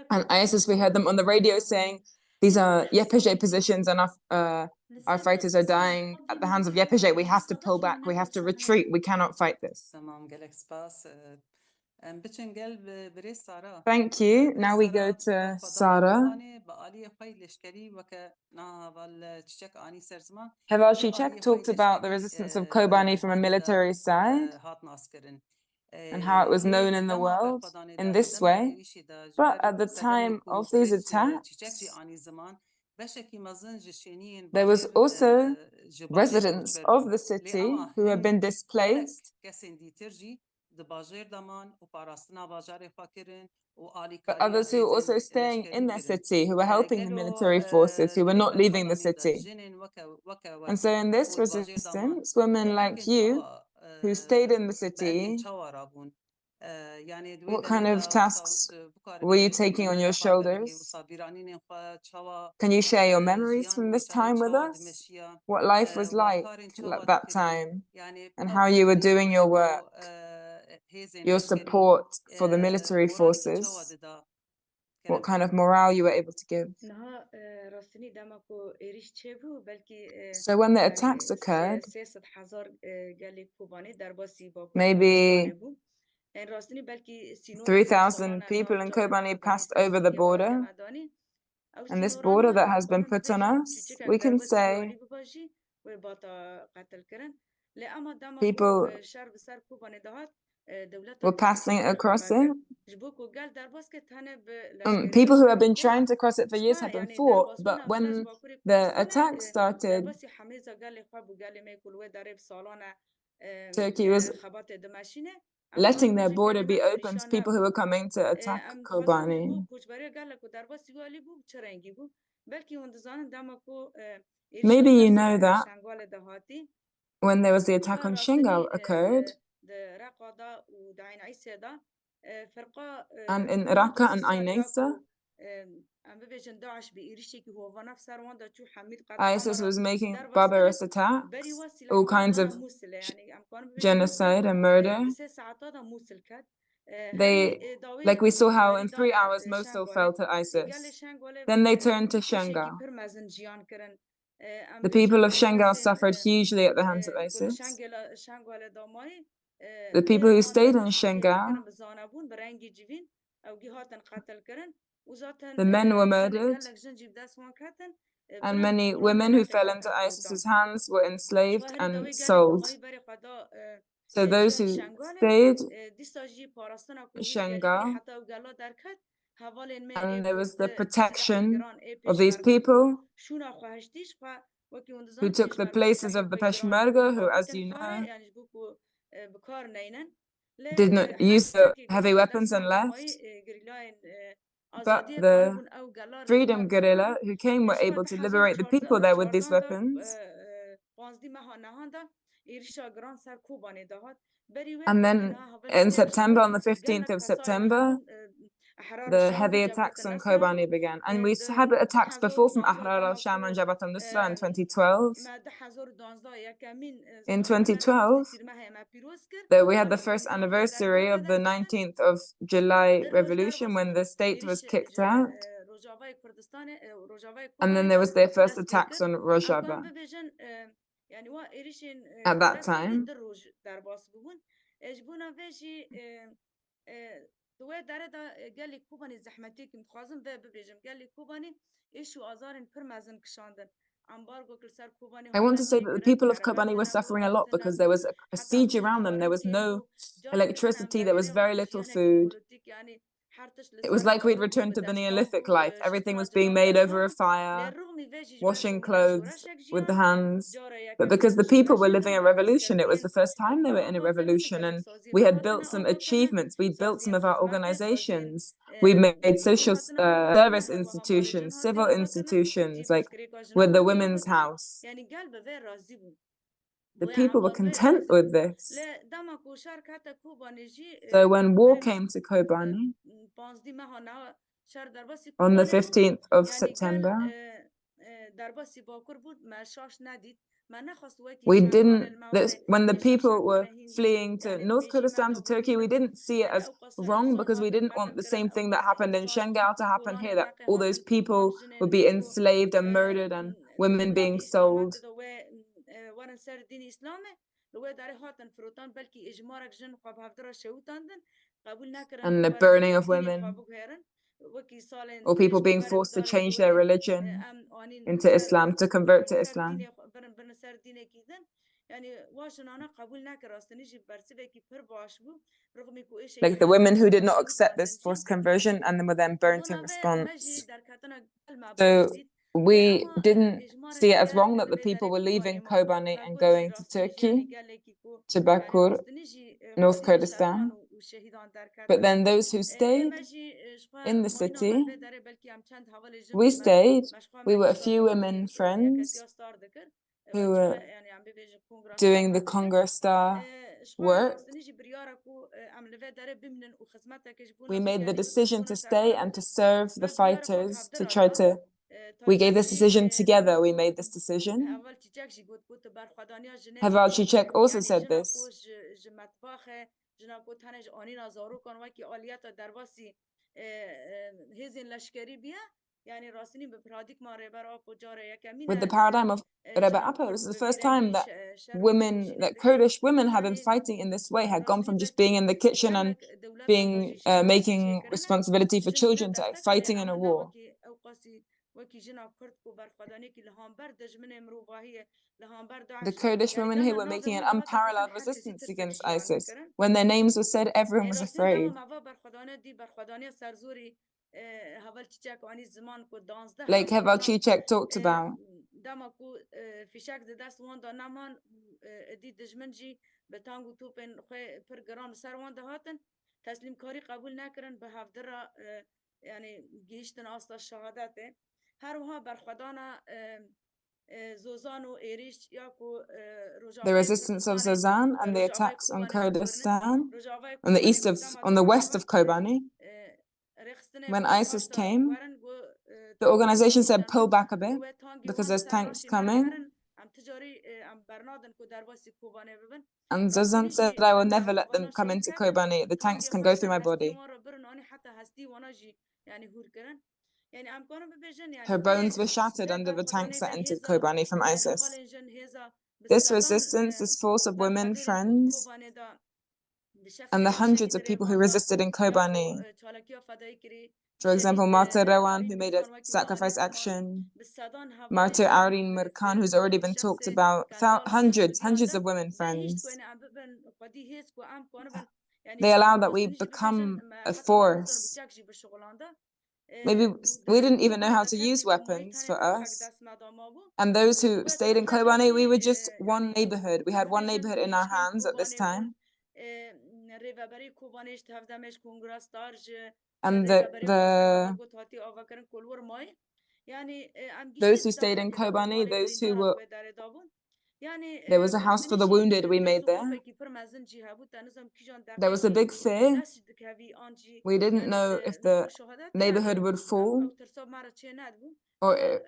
B: And ISIS, we heard them on the radio saying, these are YPG positions and our fighters are dying at the hands of YPG. We have to pull back. We have to retreat. We cannot fight this. Thank you. Now we go to Sara. Çiçek talked about the resistance of Kobani from a military side and how it was known in the world in this way. But at the time of these attacks, there was also residents of the city who had been displaced, but others who were also staying in their city, who were helping the military forces, who were not leaving the city. And so in this resistance, women like you, who stayed in the city,
A: يعني
B: What kind of tasks were you taking on your shoulders? Can you share your memories from this time with us? What life was like at that time and how you were doing your work, your support for the military forces, what kind of morale you were able to give? So when the attacks occurred, maybe 3,000 people in Kobani passed over the border, and this border that has been put on us, we can say people were passing across it. People who have been trying to cross it for years have been fought, but when the attack started, Turkey was letting their border be open to people who were coming to attack Kobani. Maybe you know that when there was the attack on Shengal occurred, and in Raqqa and Ainesa, ISIS was making barbarous attacks, all kinds of genocide and murder. Like we saw how in 3 hours Mosul fell to ISIS. Then they turned to Shengal. The people of Shengal suffered hugely at the hands of ISIS. The people who stayed in Shengal, the men were murdered, and many women who fell into ISIS's hands were enslaved and sold. So those who stayed in Shengal, and there was the protection of these people who took the places of the Peshmerga, who, as you know, did not use the heavy weapons and left. But the freedom guerrilla who came were able to liberate the people there with these weapons. And then in September, on the 15th of September, the heavy attacks on Kobani began. And we had attacks before from Ahrar al-Sham and Jabhat al-Nusra in 2012. In 2012, we had the first anniversary of the 19th of July revolution when the state was kicked out. And then there was their first attacks on Rojava. At that time, I want to say that the people of Kobani were suffering a lot because there was a siege around them. There was no electricity, there was very little food. It was like we'd returned to the Neolithic life. Everything was being made over a fire, washing clothes with the hands. But because the people were living a revolution, it was the first time they were in a revolution. And we had built some achievements. We built some of our organizations. We made social service institutions, civil institutions, like with the Women's House. The people were content with this. So when war came to Kobani, on the 15th of September, when the people were fleeing to North Kurdistan, to Turkey, we didn't see it as wrong because we didn't want the same thing that happened in Shengal to happen here, that all those people would be enslaved and murdered and women being sold. And the burning of women, or people being forced to change their religion into Islam, to convert to Islam. Like the women who did not accept this forced conversion and then were then burnt in response. So we didn't see it as wrong that the people were leaving Kobani and going to Turkey, to Bakur, North Kurdistan. But then those who stayed in the city, we stayed. We were a few women friends who were doing the Congo Star worked, we made the decision to stay and to serve the fighters, to try to. We gave this decision together. We made this decision. Heval Çiçek also said this. With the paradigm of Rebbe Appa, this is the first time that women, that Kurdish women have been fighting in this way, had gone from just being in the kitchen and being making responsibility for children to fighting in a war. The Kurdish women here were making an unparalleled resistance against ISIS. When their names were said, everyone was afraid. Like Heval Çiçek talked about. The resistance of Zazan and the attacks on Kurdistan, on the west of Kobani. When ISIS came, the organization said pull back a bit because there's tanks coming. And Zazan said, I will never let them come into Kobani. The tanks can go through my body. Her bones were shattered under the tanks that entered Kobani from ISIS. This resistance, this force of women, friends, and the hundreds of people who resisted in Kobani. For example, Martyrs, who made a sacrifice action. Martyr Arine Mirkan, who's already been talked about. Hundreds of women friends. They allow that we become a force. Maybe we didn't even know how to use weapons for us. And those who stayed in Kobani, we were just one neighborhood. We had one neighborhood in our hands at this time. And those who stayed in Kobani, those who were, there was a house for the wounded we made there. There was a big fear. We didn't know if the neighborhood would fall, or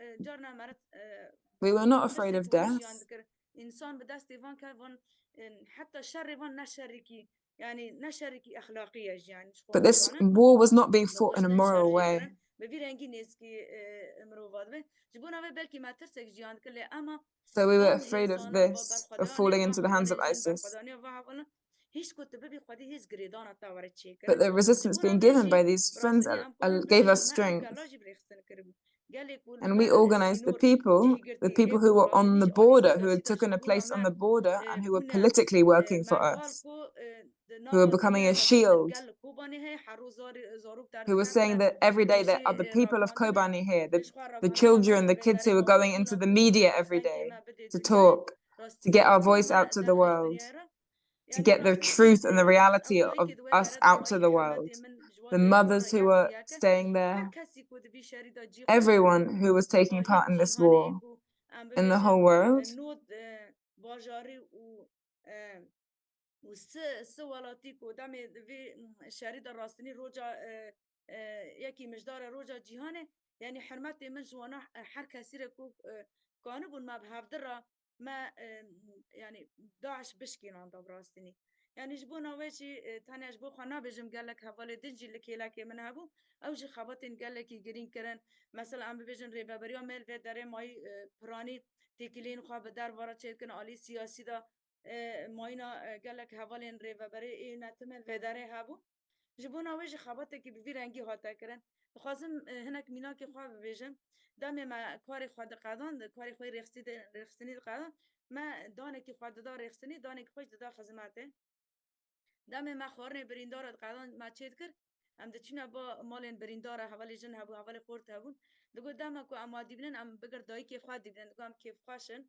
B: we were not afraid of death. But this war was not being fought in a moral way. So we were afraid of this, of falling into the hands of ISIS. But the resistance being given by these friends gave us strength. And we organized the people who were on the border, who had taken a place on the border and who were politically working for us, who were becoming a shield, who were saying that every day there are the people of Kobani here, the children, the kids who were going into the media every day to talk, to get our voice out to the world, to get the truth and the reality of us out to the world. The mothers who were staying there, everyone who was taking part in this war in the whole world.
E: يعني جبونا ويشي تاني جبو خنا بجم قال لك هفالي دنجي لكي لكي من هبو أو جي خبطين قال لك يجرين كرن مثلا عم بيجن ريبا بريو ميل في داري ماي براني تكلين خا بدار ورا شيء كنا علي سياسي دا ماينا قال لك هفالين ريبا بري إيه نتمل في داري هبو جبونا ويشي خبطك بفيرانجي هاتا كرن خازم هناك ميناكي خا بيجن دام ما كاري خاد قادان كاري خوي رخصني قادان ما دانك خاد دار رخصني دانك خوش دار خدماته دام ما خورني بريندار قادان ما تشيد كر ام دچنا با مالن بريندار حوالی جن هبو حوالی خورت هبون دگو دام کو اما دیبنن ام بگر دای کی خوا دیبنن دگو ام کیف خاشن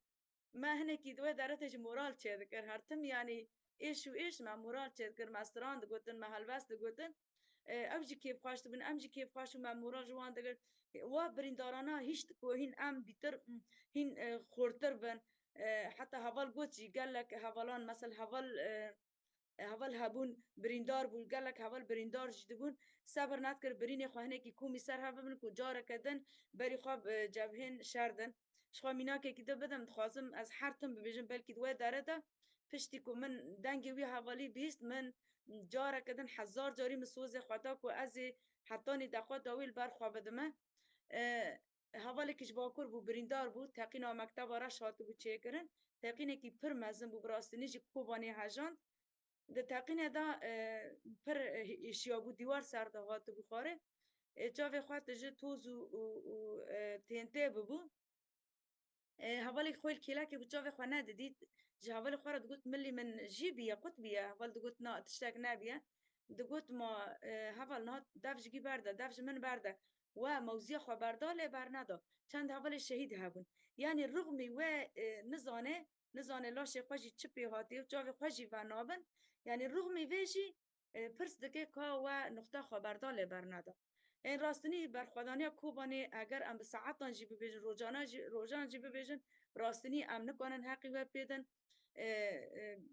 E: ما هنه کی دو درتج مورال چید کر هرتم یعنی ایش ما مورال چید کر ماستران دگوتن محل بس دگوتن اوجی کیف خاشت بن امجی کیف خاش ما مورال جوان دگر و بريندارانا هیچ کو هین ام بیتر هین خورتر بن حتى هوال قوتي قال لك هوالان مثل هوال هول هبون بريندار بول قالك هول بريندار جدبون صبر نذكر بريني خواهنه کی کومی سر هبن کو جاره کدن بری خواب جبهن شردن شخوا مینا که کده بدم خواستم از حرتم ببیجم بلکی دوی داره ده پشتی کو من دنگی وی حوالی بیست من جاره کدن 1000 جاری مسوز خدا کو از حتانی دخوا داویل بر خواب دمه حوالی کش باکر بو بریندار بو تقینا مکتب آرش هاتو بو چه کرن تقینه کی پر مزن بو براستنی جی کوبانی هجان ده تقینه دا پر اشیابو دیوار سر ده هاتو بخواره جاوه خواه تجه توز و تینته ببو هوالی خویل کلا که بجاوه خواه ندیدید جه هوالی خواه را دگوت ملی من جیبیه قطبیه هوال دگوت نا تشتاک نبیه دگوت ما هوال نا دفج گی برده دفج من برده و موزی خواه برده لی بر ندا چند هوالی شهید هبون یعنی رغمی و نزانه لاشه خوشی چپی هاتی و جاوه خوشی و نابن یعنی رغمی ویجی پرس دکه که و نقطه خواه برده لی بر ندا این راستنی برخوادانی کوبانی اگر ام به ساعتان جی ببیجن روزان جی ببیجن راستنی ام نکنن حقی و پیدن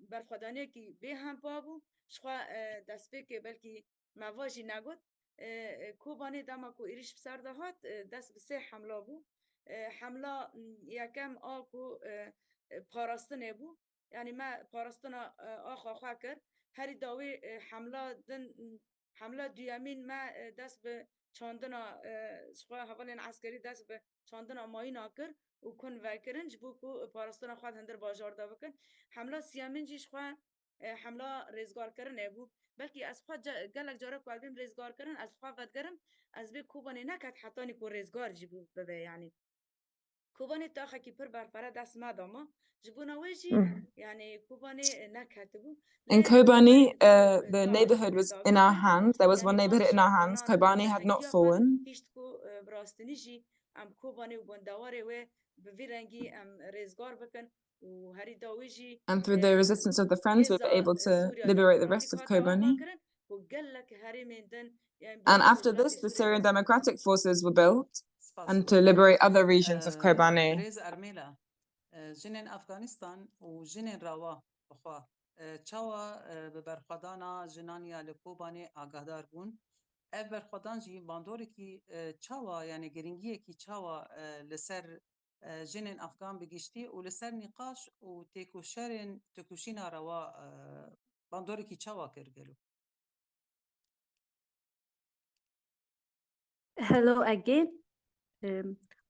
E: برخوادانی کی به هم پابو شخوا دست به که بلکی مواجی نگود کوبانی دما کو ایریش بسر دهات دست به سه حمله بو حمله یکم آکو پاراستنه بو یعنی ما پاراستنا آخا خواه کرد هری داوی حمله دیامین ما دست به چاندنا شخوا حوالین عسکری دست به چاندنا مایی ناکر و کن وکرن جبو کو پاراستان خواد هندر باجار دا بکن حمله سیامین جی شخوا حمله ریزگار کرن ابو بلکه از خود گلک جاره کوالبیم ریزگار کرن از خوا ودگرم از به کوبانی نکد حتی نیکو ریزگار جبو ببه یعنی کوبانی تاخه کی پر برپره دست مداما جبو نویجی یعنی کوبانی نکتبو
B: In Kobani, the neighborhood was in our hands. There was one neighborhood in our hands. Kobani had not fallen. And through the resistance of the friends, we were able to liberate the rest of Kobani. And after this, the Syrian Democratic Forces were built and to liberate other regions of Kobani.
A: دريز أرميلا جنين أفغانستان وجنين راوا بخوا چاوا ببرخدانا جنانيا لكوباني آگاهدار بون اف برخدان جي باندوري كي چاوا يعني گرنگيه كي چاوا لسر جنين أفغان بگشتي ولسر نقاش و تكوشينا روا باندوري كي چاوا كرگلو.
C: Hello again.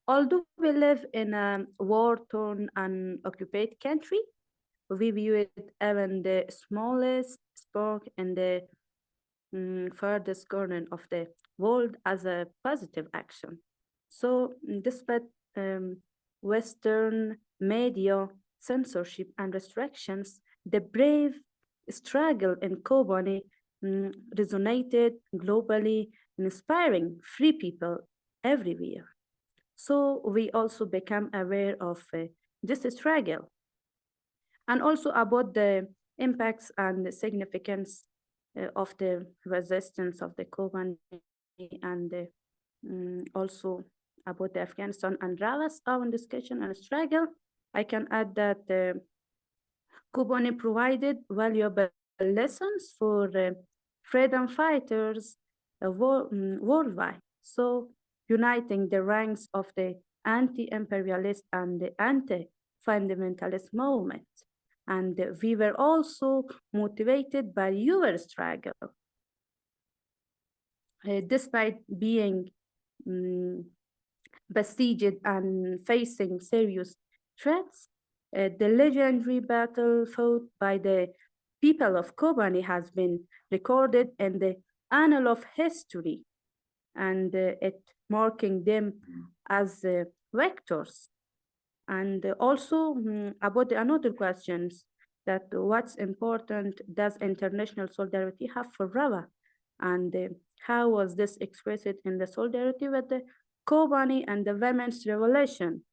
C: Although we live in a war-torn and occupied country, we view it even the smallest spark in the furthest corner of the world as a positive action. So, despite Western media censorship and restrictions, the brave struggle in Kobani resonated globally, inspiring free people everywhere. So we also become aware of this struggle and also about the impacts and the significance of the resistance of the Kobani and also about the Afghanistan and RAWA's own discussion and struggle. I can add that Kobani provided valuable lessons for freedom fighters worldwide. So uniting the ranks of the anti-imperialist and the anti-fundamentalist movement. And we were also motivated by your struggle. Despite being besieged and facing serious threats, the legendary battle fought by the people of Kobani has been recorded in the annal of history, and it marking them as victors. And also about the another questions, that what's important does international solidarity have for RAWA, and how was this expressed in the solidarity with the Kobani and the women's revolution?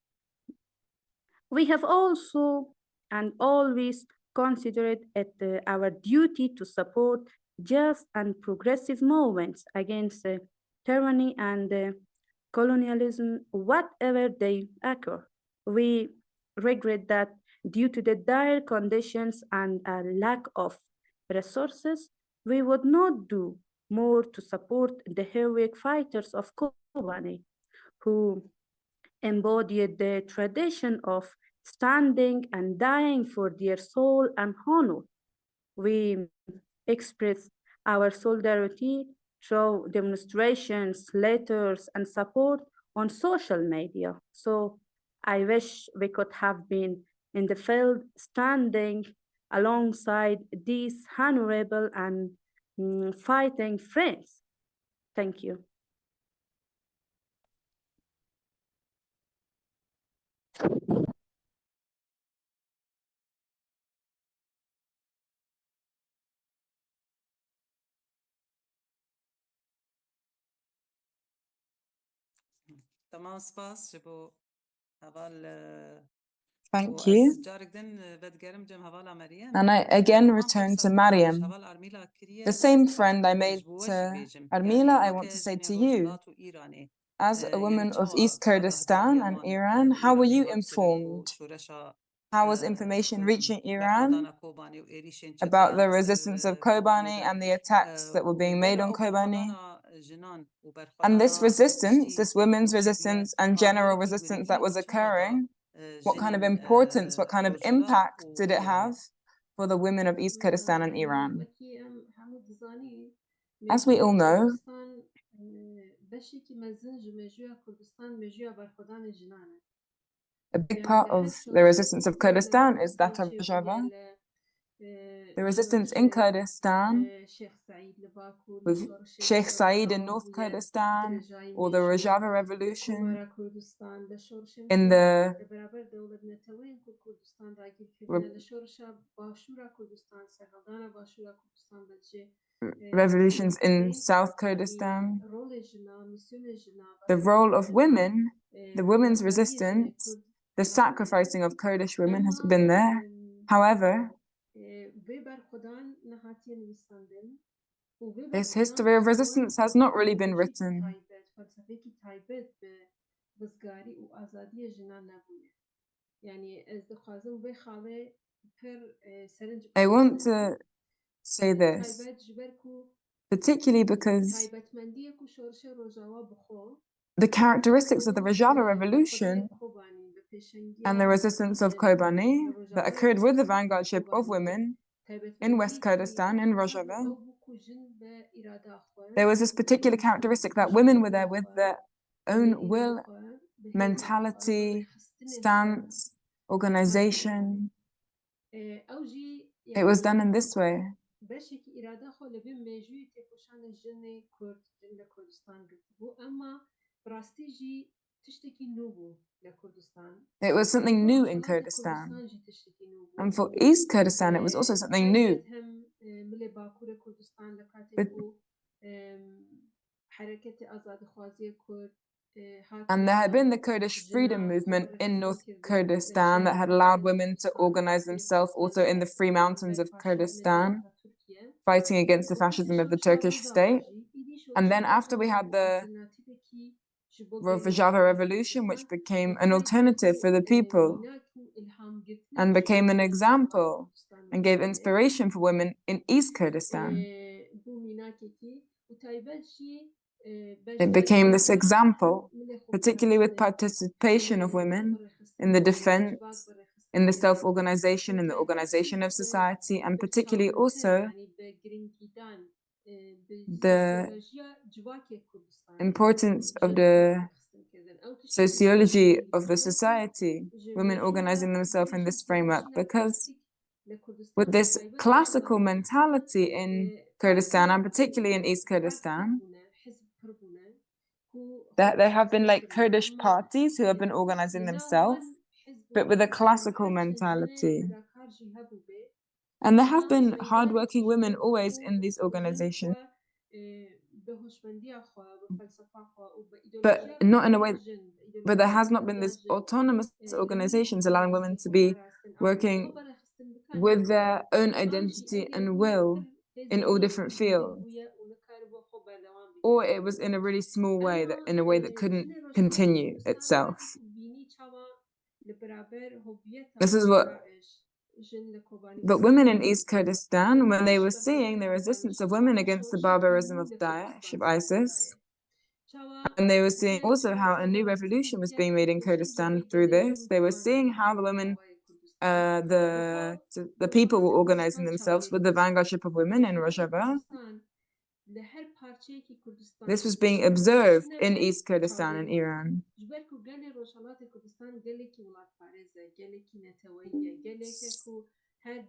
C: We have also and always considered it our duty to support just and progressive movements against tyranny and colonialism, whatever they occur. We regret that due to the dire conditions and a lack of resources, we would not do more to support the heroic fighters of Kobani, who embodied the tradition of standing and dying for their soul and honor. We express our solidarity through demonstrations, letters, and support on social media. So I wish we could have been in the field standing alongside these honorable and fighting friends. Thank you.
A: تمام سپاس جبو هوال
B: Thank you.
A: جارك دن بدگرم جم هوالا مريم
B: And I again return to Maryam.
A: هوال أرميلا كريه
B: The same friend I made to Armila, I want to say to you, as a woman of East Kurdistan and Iran, how were you informed? How was information reaching Iran about the resistance of Kobani and the attacks that were being made on Kobani? And this resistance, this women's resistance and general resistance that was occurring, what kind of importance, what kind of impact did it have for the women of East Kurdistan and Iran? As we all know, a big part of the resistance of Kurdistan is that of Rojava. The resistance in Kurdistan, with Sheikh Said in North Kurdistan, or the Rojava Revolution, in the revolutions in South Kurdistan, the role of women, the women's resistance, the sacrificing of Kurdish women has been there. However, this history of resistance has not really been written. I want to say this, particularly because the characteristics of the Rojava Revolution and the resistance of Kobani that occurred with the vanguardship of women in West Kurdistan, in Rojava, there was this particular characteristic that women were there with their own will, mentality, stance, organization. It was done in this way. It was something new in Kurdistan. And for East Kurdistan, it was also something new. And there had been the Kurdish freedom movement in North Kurdistan that had allowed women to organize themselves also in the free mountains of Kurdistan, fighting against the fascism of the Turkish state. And then after we had the Rojava Revolution, which became an alternative for the people and became an example and gave inspiration for women in East Kurdistan. It became this example, particularly with participation of women in the defense, in the self-organization, in the organization of society, and particularly also the importance of the sociology of the society, women organizing themselves in this framework, because with this classical mentality in Kurdistan, and particularly in East Kurdistan, that there have been like Kurdish parties who have been organizing themselves, but with a classical mentality. And there have been hardworking women always in these organizations, but not in a way, but there has not been this autonomous organizations allowing women to be working with their own identity and will in all different fields. Or it was in a really small way, that in a way that couldn't continue itself. This is what But women in East Kurdistan, when they were seeing the resistance of women against the barbarism of Daesh, of ISIS, and they were seeing also how a new revolution was being made in Kurdistan through this, they were seeing how the women, the people were organizing themselves with the vanguardship of women in Rojava. This was being observed in East Kurdistan in Iran.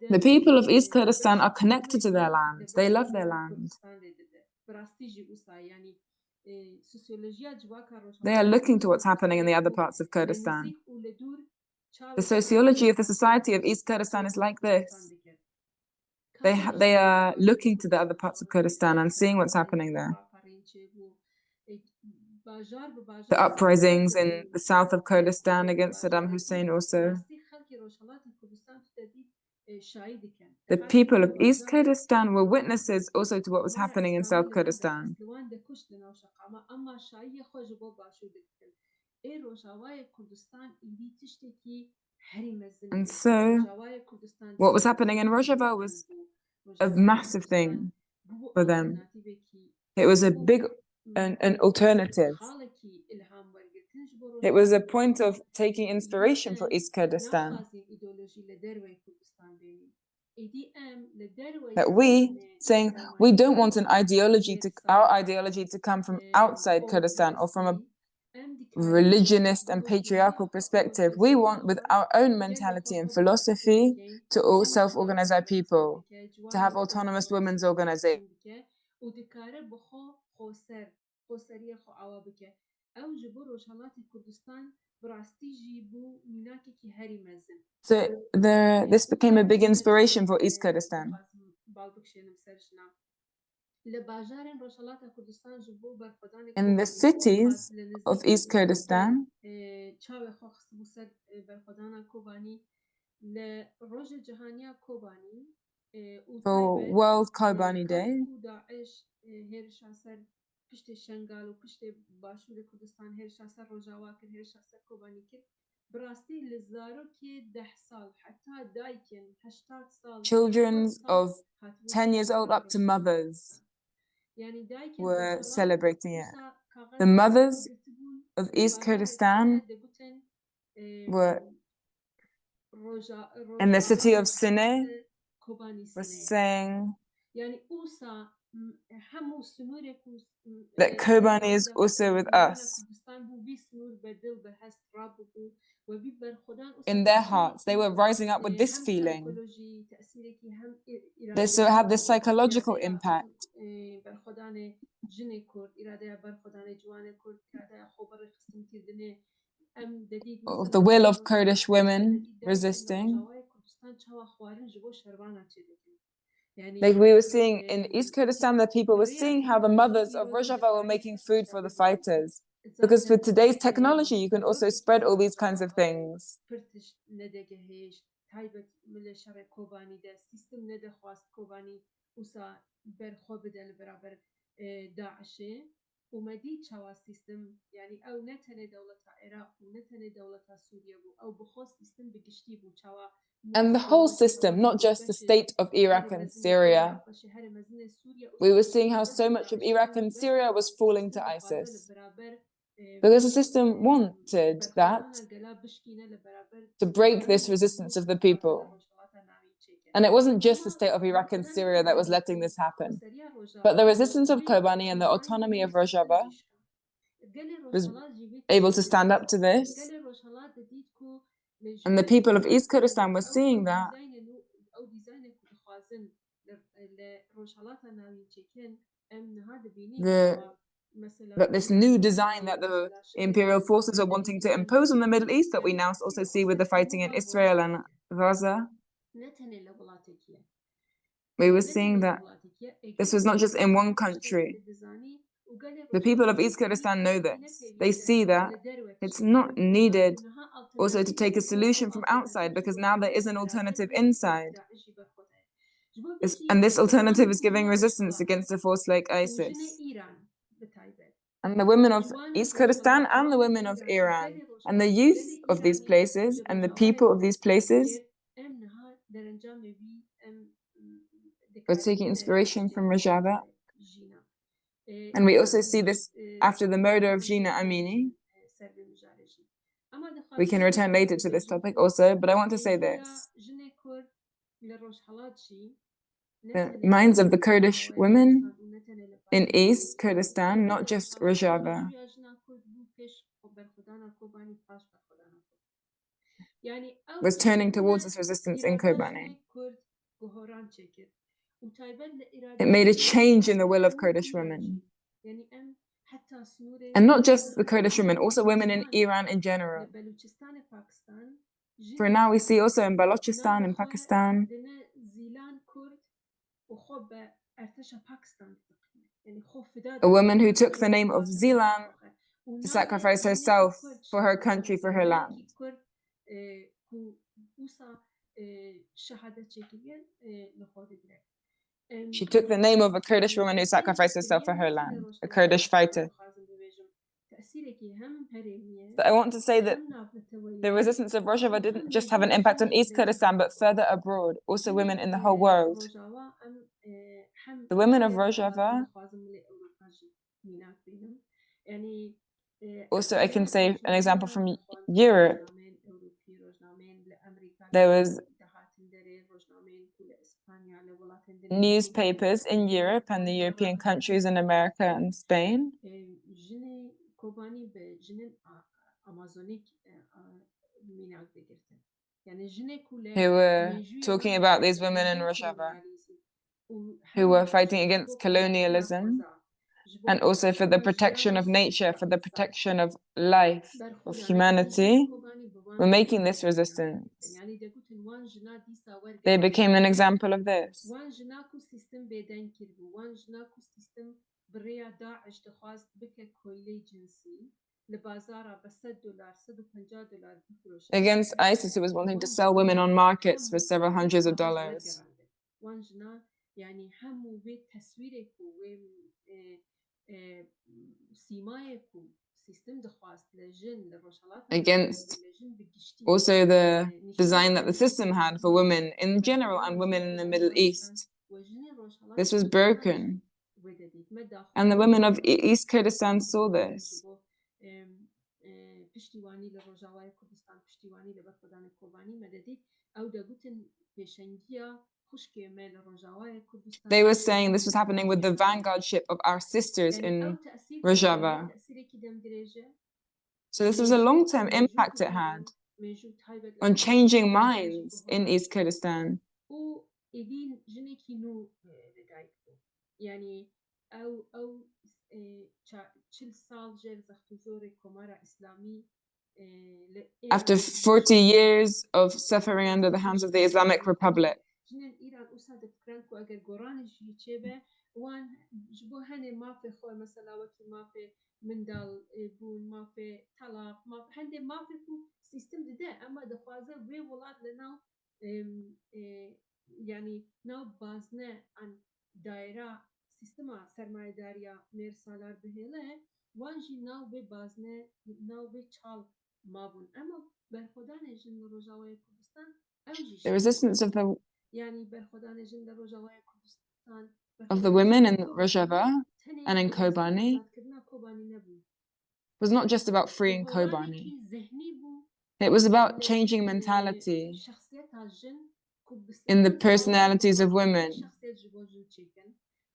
B: The people of East Kurdistan are connected to their land. They love their land. They are looking to what's happening in the other parts of Kurdistan. The sociology of the society of East Kurdistan is like this. They are looking to the other parts of Kurdistan and seeing what's happening there. The uprisings in the south of Kurdistan against Saddam Hussein also. The people of East Kurdistan were witnesses also to what was happening in South Kurdistan. And so, what was happening in Rojava was a massive thing for them. It was a big, an alternative. It was a point of taking inspiration for East Kurdistan. That we saying we don't want our ideology to come from outside Kurdistan or from a religionist and patriarchal perspective. We want, with our own mentality and philosophy, to all self-organize our people, to have autonomous women's organization. So this became a big inspiration for East Kurdistan. In the cities of East Kurdistan, for World Kobanê Day, children of 10 years old up to mothers were celebrating it. The mothers of East Kurdistan were in the city of Sine were saying that Kobani is also with us. In their hearts, they were rising up with this feeling. So it had this psychological impact of the will of Kurdish women resisting. Like we were seeing in East Kurdistan, that people were seeing how the mothers of Rojava were making food for the fighters. Because with today's technology, you can also spread all these kinds of things. And the whole system, not just the state of Iraq and Syria. We were seeing how so much of Iraq and Syria was falling to ISIS. Because the system wanted that to break this resistance of the people. And it wasn't just the state of Iraq and Syria that was letting this happen, but the resistance of Kobani and the autonomy of Rojava was able to stand up to this. And the people of East Kurdistan were seeing that. That this new design that the imperial forces are wanting to impose on the Middle East, that we now also see with the fighting in Israel and Gaza. We were seeing that this was not just in one country. The people of East Kurdistan know this. They see that it's not needed also to take a solution from outside, because now there is an alternative inside. And this alternative is giving resistance against a force like ISIS. And the women of East Kurdistan and the women of Iran and the youth of these places and the people of these places We're taking inspiration from Rojava. And we also see this after the murder of Gina Amini. We can return later to this topic also, but I want to say this. The minds of the Kurdish women in East Kurdistan, not just Rojava, was turning towards this resistance in Kobani. It made a change in the will of Kurdish women. And not just the Kurdish women, also women in Iran in general. For now, we see also in Balochistan, in Pakistan, a woman who took the name of Zilan to sacrifice herself for her country, for her land. She took the name of a Kurdish woman who sacrificed herself for her land, a Kurdish fighter. So I want to say that the resistance of Rojava didn't just have an impact on East Kurdistan, but further abroad, also women in the whole world. The women of Rojava, also I can say an example from Europe. There was newspapers in Europe and the European countries in America and Spain who were talking about these women in Rojava who were fighting against colonialism and also for the protection of nature, for the protection of life, of humanity, were making this resistance. They became an example of this. Against ISIS, who was wanting to sell women on markets for several hundreds of dollars. Against also the design that the system had for women in general and women in the Middle East. This was broken. And the women of East Kurdistan saw this. They were saying this was happening with the vanguardship of our sisters in Rojava. So this was a long-term impact it had on changing minds in East Kurdistan. After 40 years of suffering under the hands of the Islamic Republic, the resistance of the women in Rojava and in Kobani was not just about freeing Kobani. It was about changing mentality in the personalities of women,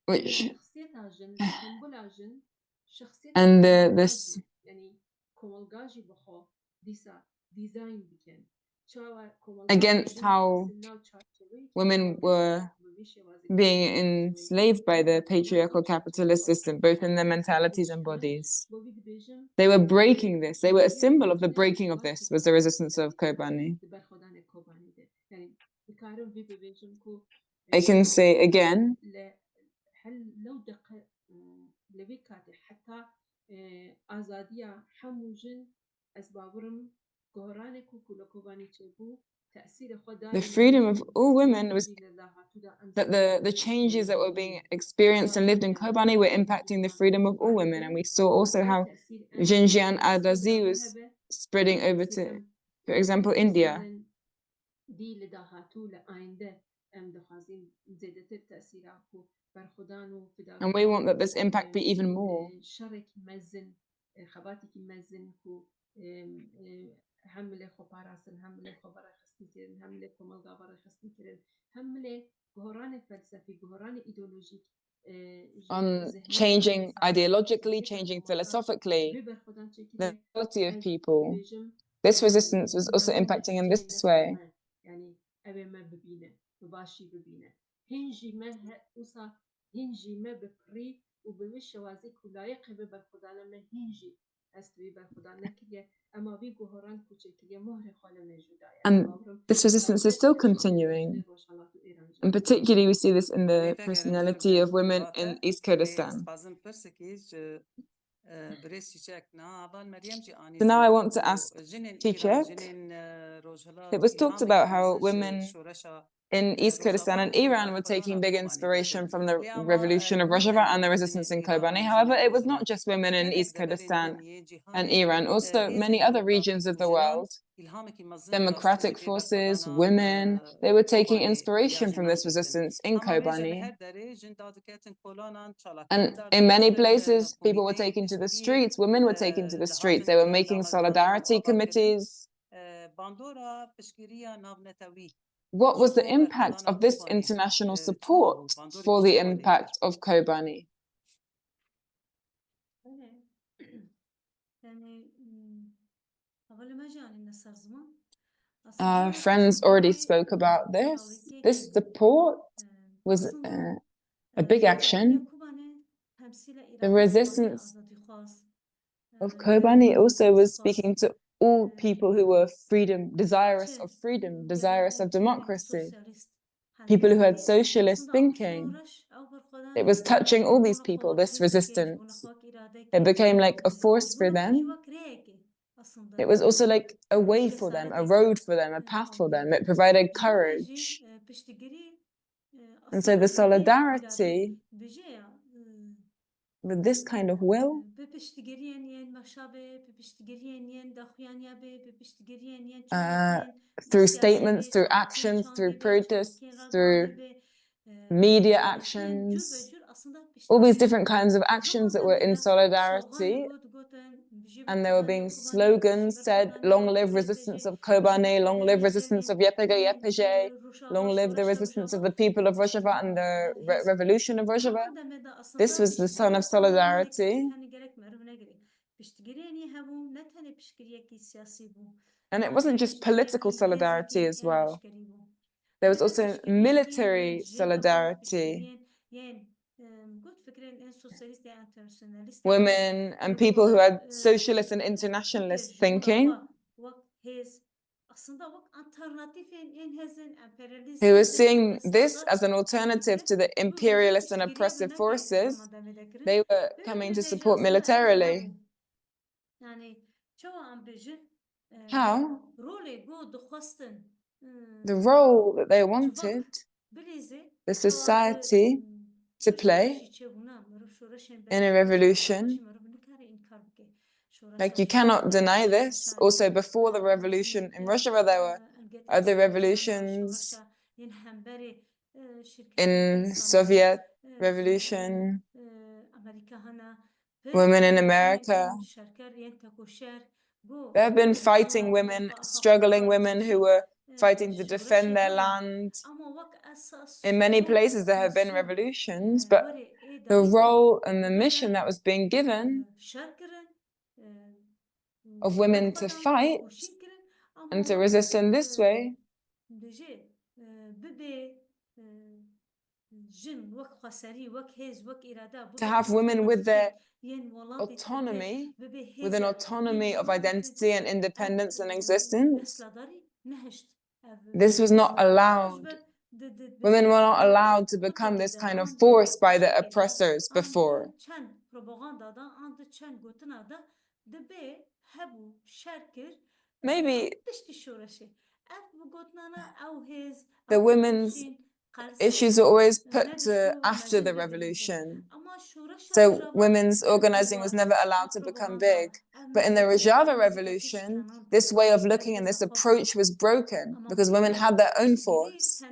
B: which and this against how women were being enslaved by the patriarchal capitalist system, both in their mentalities and bodies. They were breaking this. They were a symbol of the breaking of this, was the resistance of Kobani. I can say again, the freedom of all women was that the changes that were being experienced and lived in Kobani were impacting the freedom of all women. And we saw also how Xinjiang al-Razi was spreading over to, for example, India.
F: دی لداهاتو لآینده ام دخوازیم زیادتر تأثیرات کو برخودان و
B: And we want that this impact be even more.
F: شرک مزن خباتی که مزن کو حمله خو پاراسن حمله خو برای خستن کردن حمله خو ملگا برای خستن کردن حمله گهران فلسفی گهران ایدئولوژیک
B: on changing ideologically, changing philosophically the quality of people. This resistance was also impacting in this way.
F: يعني أبي ما ببينه بباشي ببينه هنجي ما وصا هنجي ما ببري وبوش وازي كلايق ببرخدانا ما هنجي أستوي برخدانا كليا أما بي جهران كوچكليا مهر خاله موجودة.
B: And this resistance is still continuing. And particularly we see this in the personality of women in East Kurdistan. So now I want to ask Çiçek. It was talked about how women in East Kurdistan and Iran were taking big inspiration from the revolution of Rojava and the resistance in Kobani. However, it was not just women in East Kurdistan and Iran, also many other regions of the world, democratic forces, women, they were taking inspiration from this resistance in Kobani. And in many places, people were taking to the streets, women were taking to the streets, they were making solidarity committees. What was the impact of this international support for the impact of Kobani? Friends already spoke about this. This support was a big action. The resistance of Kobani also was speaking to all people who were desirous of democracy, people who had socialist thinking. It was touching all these people, this resistance. It became like a force for them. It was also like a way for them, a road for them, a path for them. It provided courage. And so the solidarity with this kind of will through statements, through actions, through protests, through media actions, all these different kinds of actions that were in solidarity, and there were being slogans said, long live resistance of Kobani, long live resistance of YPG, long live the resistance of the people of Rojava and the revolution of Rojava. This was the son of solidarity. And it wasn't just political solidarity as well. There was also military solidarity. Women and people who had socialist and internationalist thinking, who were seeing this as an alternative to the imperialist and oppressive forces. They were coming to support militarily. How? The role that they wanted the society to play in a revolution. Like, you cannot deny this. Also, before the revolution in Rojava, there were other revolutions in Soviet revolution, women in America. There have been fighting women, struggling women who were fighting to defend their land. In many places there have been revolutions, but the role and the mission that was being given of women to fight and to resist in this way to have women with their autonomy, with an autonomy of identity and independence and existence. This was not allowed. Women were not allowed to become this kind of force by the oppressors before. Maybe the women's issues are always put to after the revolution. So women's organizing was never allowed to become big. But in the Rojava Revolution, this way of looking and this approach was broken because women had their own force.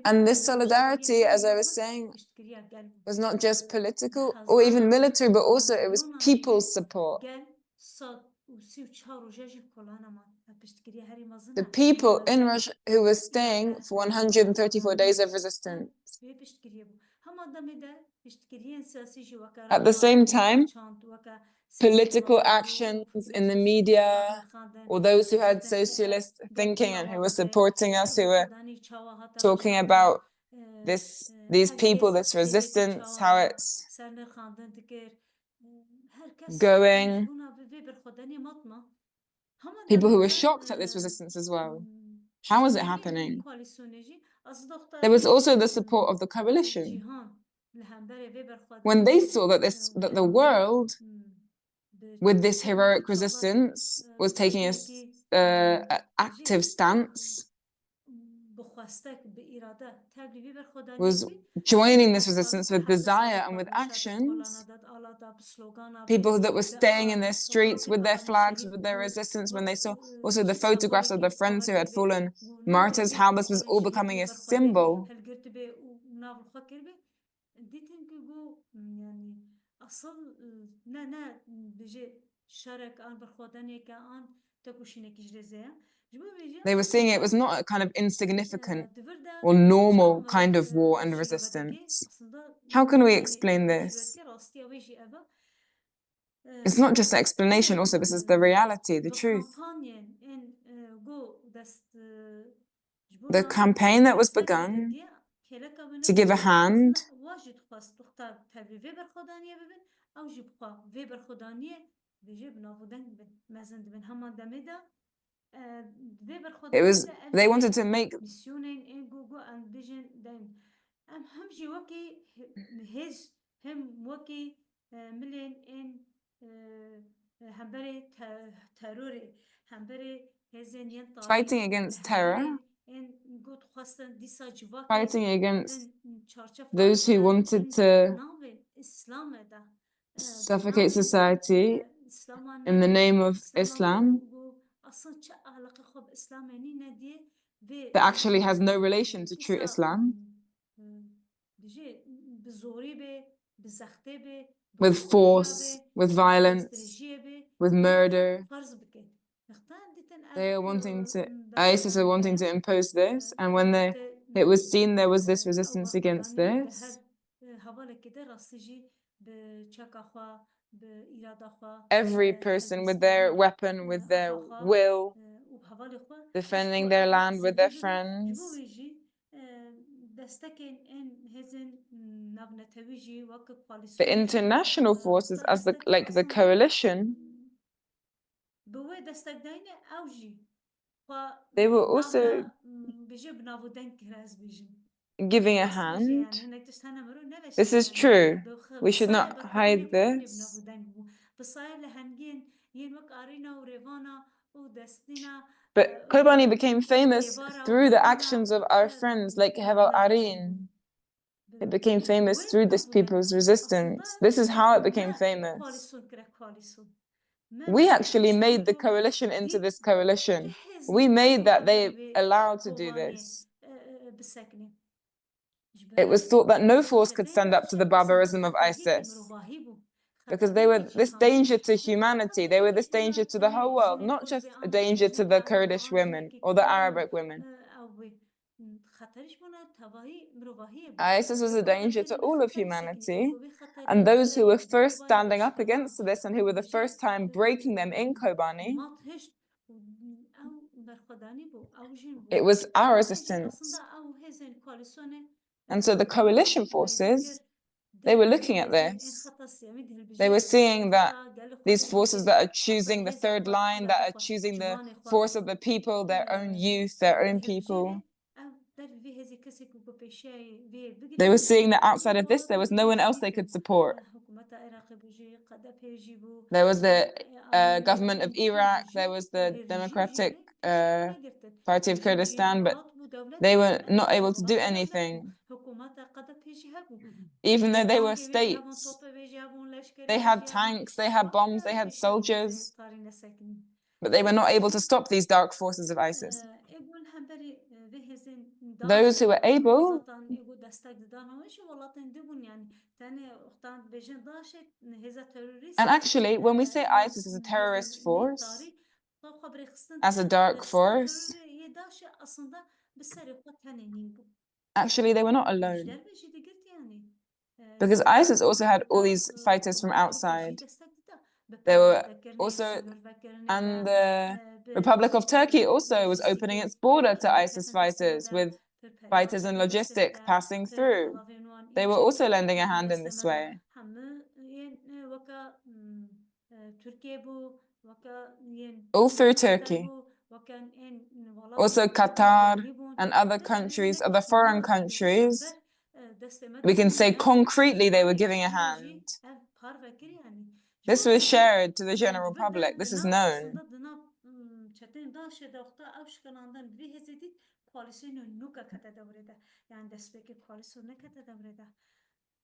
B: And this solidarity, as I was saying, was not just political or even military, but also it was people's support. The people in Russia who were staying for 134 days of resistance. At the same time, political actions in the media, or those who had socialist thinking and who were supporting us, who were talking about these people, this resistance, how it's going. People who were shocked at this resistance as well. How was it happening? There was also the support of the coalition. When they saw that the world, with this heroic resistance, was taking an active stance, was joining this resistance with desire and with actions. People that were staying in their streets with their flags, with their resistance, when they saw also the photographs of the friends who had fallen martyrs, how this was all becoming a symbol. They were seeing it was not a kind of insignificant or normal kind of war and resistance. How can we explain this? It's not just an explanation, also this is the reality, the truth. The campaign that was begun to give a hand they wanted to make fighting against terror, fighting against those who wanted to suffocate society in the name of Islam that actually has no relation to true Islam, with force, with violence, with murder. They are wanting to, ISIS are wanting to impose this, and when it was seen there was this resistance against this, every person with their weapon, with their will, defending their land with their friends, the international forces, as the coalition, they were also giving a hand. This is true. We should not hide this. But Kobani became famous through the actions of our friends like Heval Arin. It became famous through this people's resistance. This is how it became famous. We actually made the coalition into this coalition. We made that they allowed to do this. It was thought that no force could stand up to the barbarism of ISIS because they were this danger to humanity. They were this danger to the whole world, not just a danger to the Kurdish women or the Arabic women. ISIS was a danger to all of humanity, and those who were first standing up against this and who were the first time breaking them in Kobani, it was our resistance. And so the coalition forces, they were looking at this. They were seeing that these forces that are choosing the third line, that are choosing the force of the people, their own youth, their own people, they were seeing that outside of this, there was no one else they could support. There was the government of Iraq, there was the Democratic Party of Kurdistan, but They were not able to do anything, even though they were states. They had tanks, they had bombs, they had soldiers, but they were not able to stop these dark forces of ISIS. Those who were able and actually, when we say ISIS is a terrorist force, as a dark force, actually they were not alone. Because ISIS also had all these fighters from outside. There were also, and the Republic of Turkey also was opening its border to ISIS fighters with fighters and logistics passing through. They were also lending a hand in this way. All through Turkey. Also Qatar and other countries, other foreign countries, we can say concretely they were giving a hand. This was shared to the general public. This is known.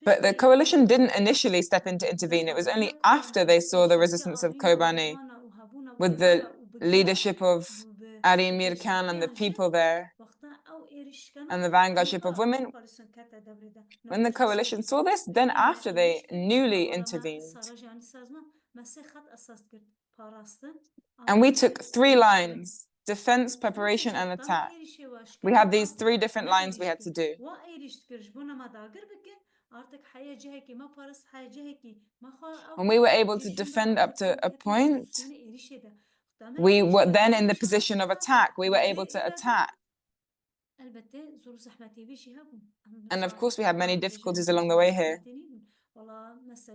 B: But the coalition didn't initially step in to intervene. It was only after they saw the resistance of Kobani, with the leadership of Ali Mir Khan and the people there, and the vanguardship of women. When the coalition saw this, then after they newly intervened. And we took 3 lines: defense, preparation, and attack. We had these 3 different lines we had to do. When we were able to defend up to a point, we were then in the position of attack. We were able to attack. And of course, we had many difficulties along the way here.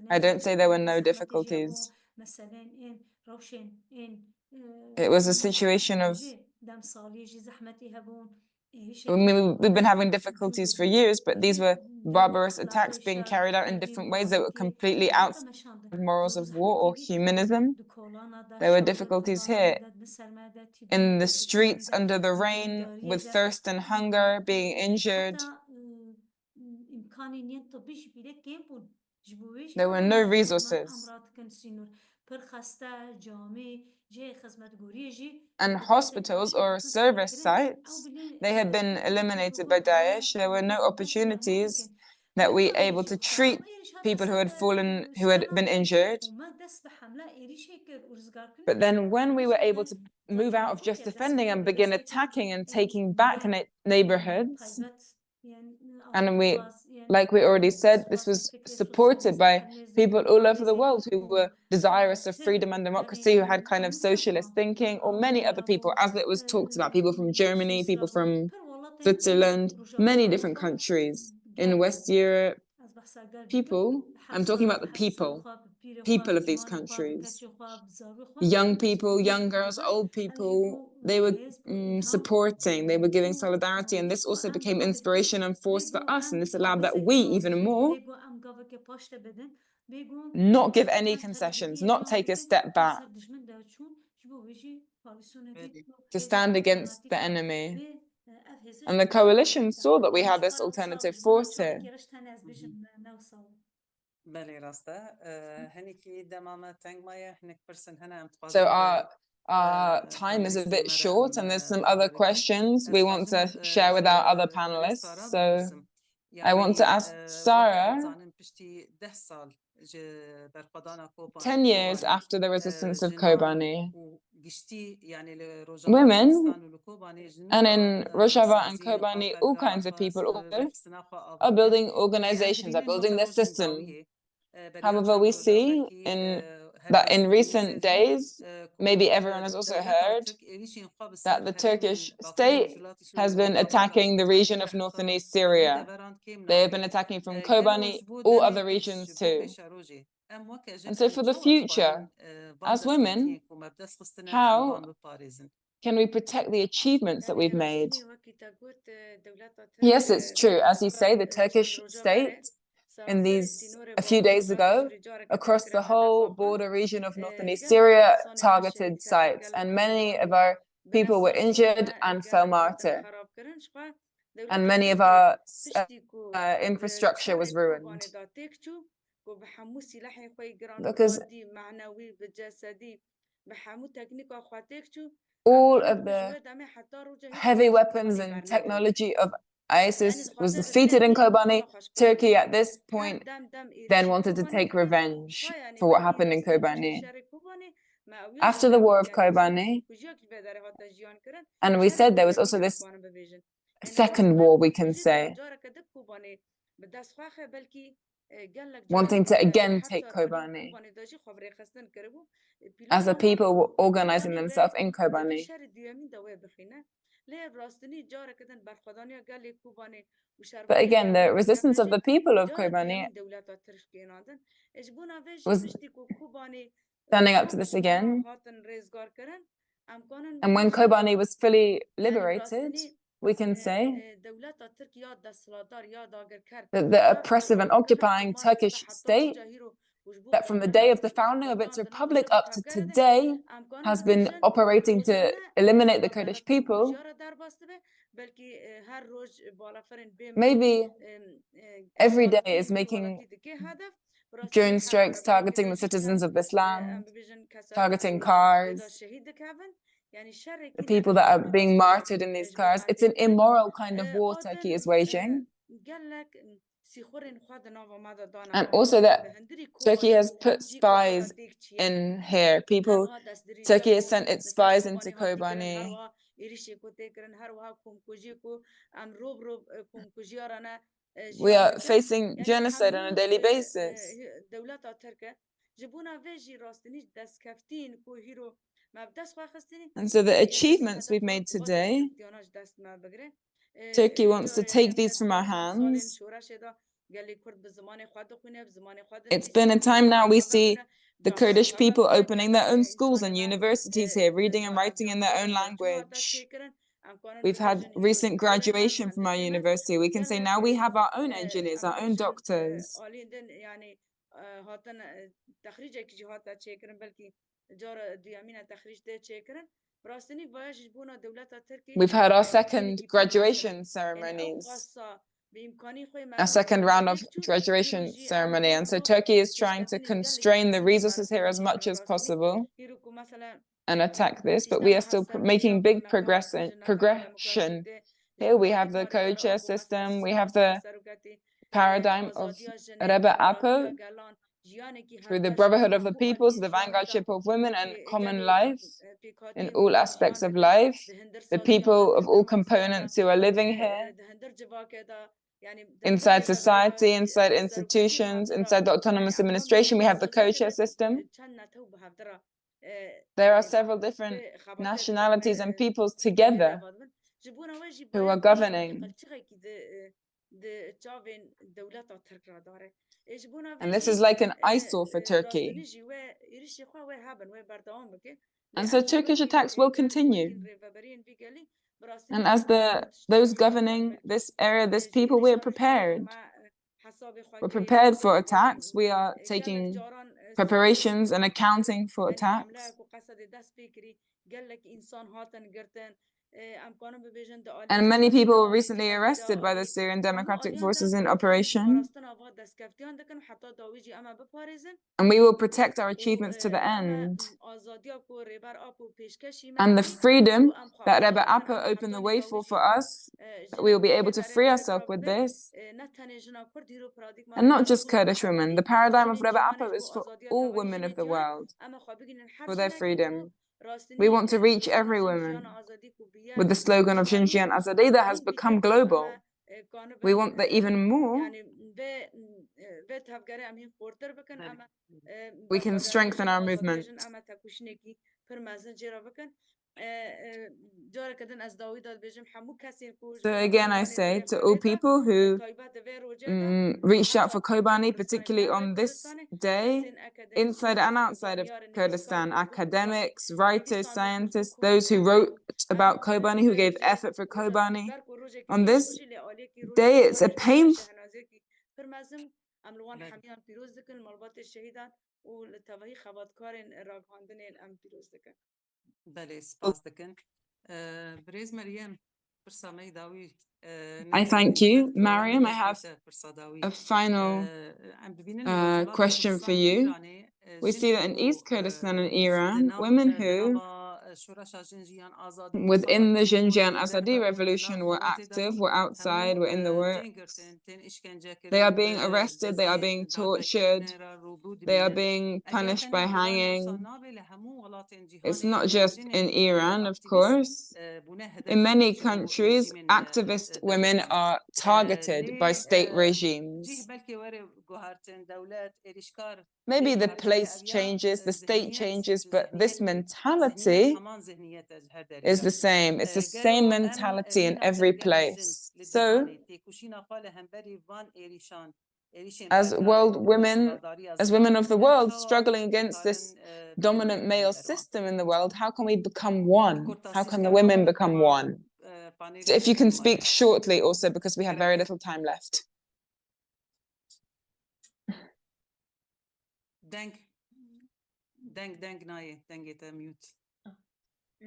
B: I don't say there were no difficulties. It was a situation of, we've been having difficulties for years, but these were barbarous attacks being carried out in different ways that were completely outside of morals of war or humanism. There were difficulties here in the streets under the rain with thirst and hunger, being injured. There were no resources. And hospitals or service sites, they had been eliminated by Daesh. There were no opportunities that we were able to treat people who had been injured. But then when we were able to move out of just defending and begin attacking and taking back neighborhoods, and we, like we already said, this was supported by people all over the world who were desirous of freedom and democracy, who had kind of socialist thinking, or many other people, as it was talked about, people from Germany, people from Switzerland, many different countries in West Europe. People, I'm talking about the people of these countries. Young people, young girls, old people, they were supporting, they were giving solidarity, and this also became inspiration and force for us, and this allowed that we even more not give any concessions, not take a step back, to stand against the enemy. And the coalition saw that we had this alternative force here. So our time is a bit short, and there's some other questions we want to share with our other panelists. So I want to ask Sara, 10 years after the resistance of Kobani, women, and in Rojava and Kobani, all kinds of people are building organizations, are building their system. However, we see that in recent days, maybe everyone has also heard that the Turkish state has been attacking the region of north and east Syria. They have been attacking from Kobani, all other regions too. And so for the future, as women, how can we protect the achievements that we've made? Yes, it's true. As you say, the Turkish state, a few days ago, across the whole border region of north and east Syria, targeted sites, and many of our people were injured and fell martyr. and many of our infrastructure was ruined. Because all of the heavy weapons and technology of ISIS was defeated in Kobani. Turkey at this point then wanted to take revenge for what happened in Kobani. After the war of Kobani, and we said there was also this second war, we can say, wanting to again take Kobani, as the people were organizing themselves in Kobani. But again, the resistance of the people of Kobani was standing up to this again. And when Kobani was fully liberated, we can say that the oppressive and occupying Turkish state, that from the day of the founding of its republic up to today, has been operating to eliminate the Kurdish people, maybe every day is making drone strikes targeting the citizens of this land, targeting cars, the people that are being martyred in these cars. It's an immoral kind of war Turkey is waging. And also that Turkey has put spies in here. Turkey has sent its spies into Kobani. We are facing genocide on a daily basis. And so the achievements we've made today, Turkey wants to take these from our hands. It's been a time now we see the Kurdish people opening their own schools and universities here, reading and writing in their own language. We've had recent graduation from our university. We can say now we have our own engineers, our own doctors. We've had our second graduation ceremonies, a second round of graduation ceremony. And so Turkey is trying to constrain the resources here as much as possible and attack this, but we are still making big progression. Here we have the co-chair system, we have the paradigm of RAWA through the brotherhood of the peoples, the vanguardship of women and common life in all aspects of life, the people of all components who are living here, inside society, inside institutions, inside the autonomous administration. We have the co-chair system. There are several different nationalities and peoples together who are governing. And this is like an eyesore for Turkey. And so Turkish attacks will continue. And as those governing this area, this people, we're prepared. We're prepared for attacks. We are taking preparations and accounting for attacks. And many people were recently arrested by the Syrian Democratic Forces in operation. And we will protect our achievements to the end. And the freedom that RAWA opened the way for us, that we will be able to free ourselves with this. And not just Kurdish women. The paradigm of RAWA is for all women of the world, for their freedom. We want to reach every woman with the slogan of Xinjiang Azadi that has become global. We want that even more. We can strengthen our movement. So again, I say to all people who reached out for Kobani, particularly on this day, inside and outside of Kurdistan, academics, writers, scientists, those who wrote about Kobani, who gave effort for Kobani. On this day, it's a painful
A: بله سپاس دکن. بریز مریم
B: I thank you. Maryam, I have a final question for you. We see that in East Kurdistan and Iran, women who, within the Xinjiang Azadi revolution, were active, were outside, were in the works, they are being arrested, they are being tortured, they are being punished by hanging. It's not just in Iran, of course. In many countries, activist women are targeted by state regimes. Maybe the place changes, the state changes, but this mentality is the same. It's the same mentality in every place. So, as women of the world struggling against this dominant male system in the world, how can we become one? How can the women become one? So if you can speak shortly also, because we have very little time left.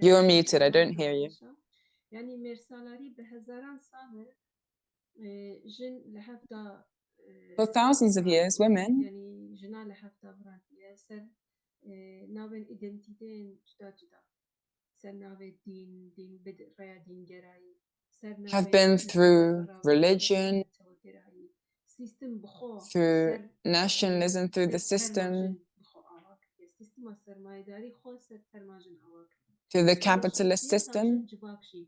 B: You're muted, I don't hear you.
F: يعني مرسالاري بهزاران سال جن لحفظة
B: For thousands of years, women
F: يعني جنا لحفظة برانتية سر ناوين إدنتيتين جدا جدا سر ناوين دين بدء ريا دين جراي
B: have been through religion, through nationalism, through the system, through the capitalist system,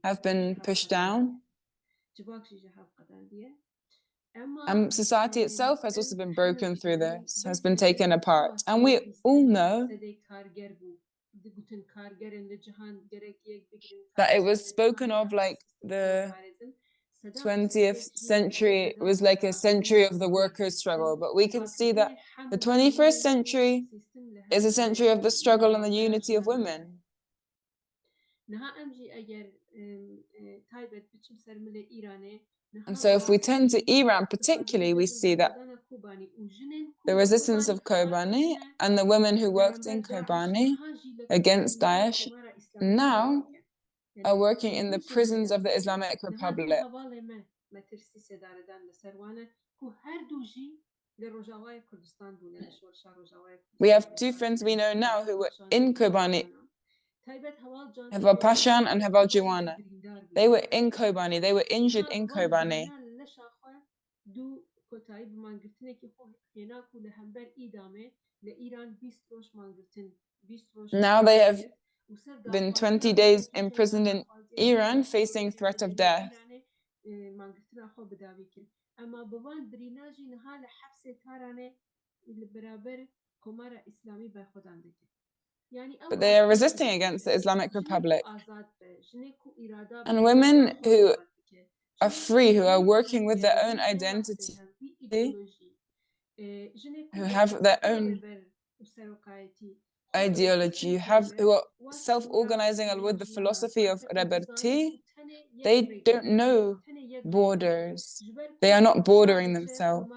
B: have been pushed down. And society itself has also been broken through this, has been taken apart. And we all know that it was spoken of like the 20th century was like a century of the workers' struggle. But we can see that the 21st century is a century of the struggle and the unity of women. And so if we turn to Iran particularly, we see that the resistance of Kobani and the women who worked in Kobani against Daesh now are working in the prisons of the Islamic Republic. We have two friends we know now who were in Kobani, Heval Pashan and Heval Jiwana. They were in Kobani, they were injured in Kobani. Now they have been 20 days imprisoned in Iran, facing threat of death. But they are resisting against the Islamic Republic. And women who are free, who are working with their own identity, who have their own ideology, who are self-organizing with the philosophy of Raberti, they don't know borders. They are not bordering themselves.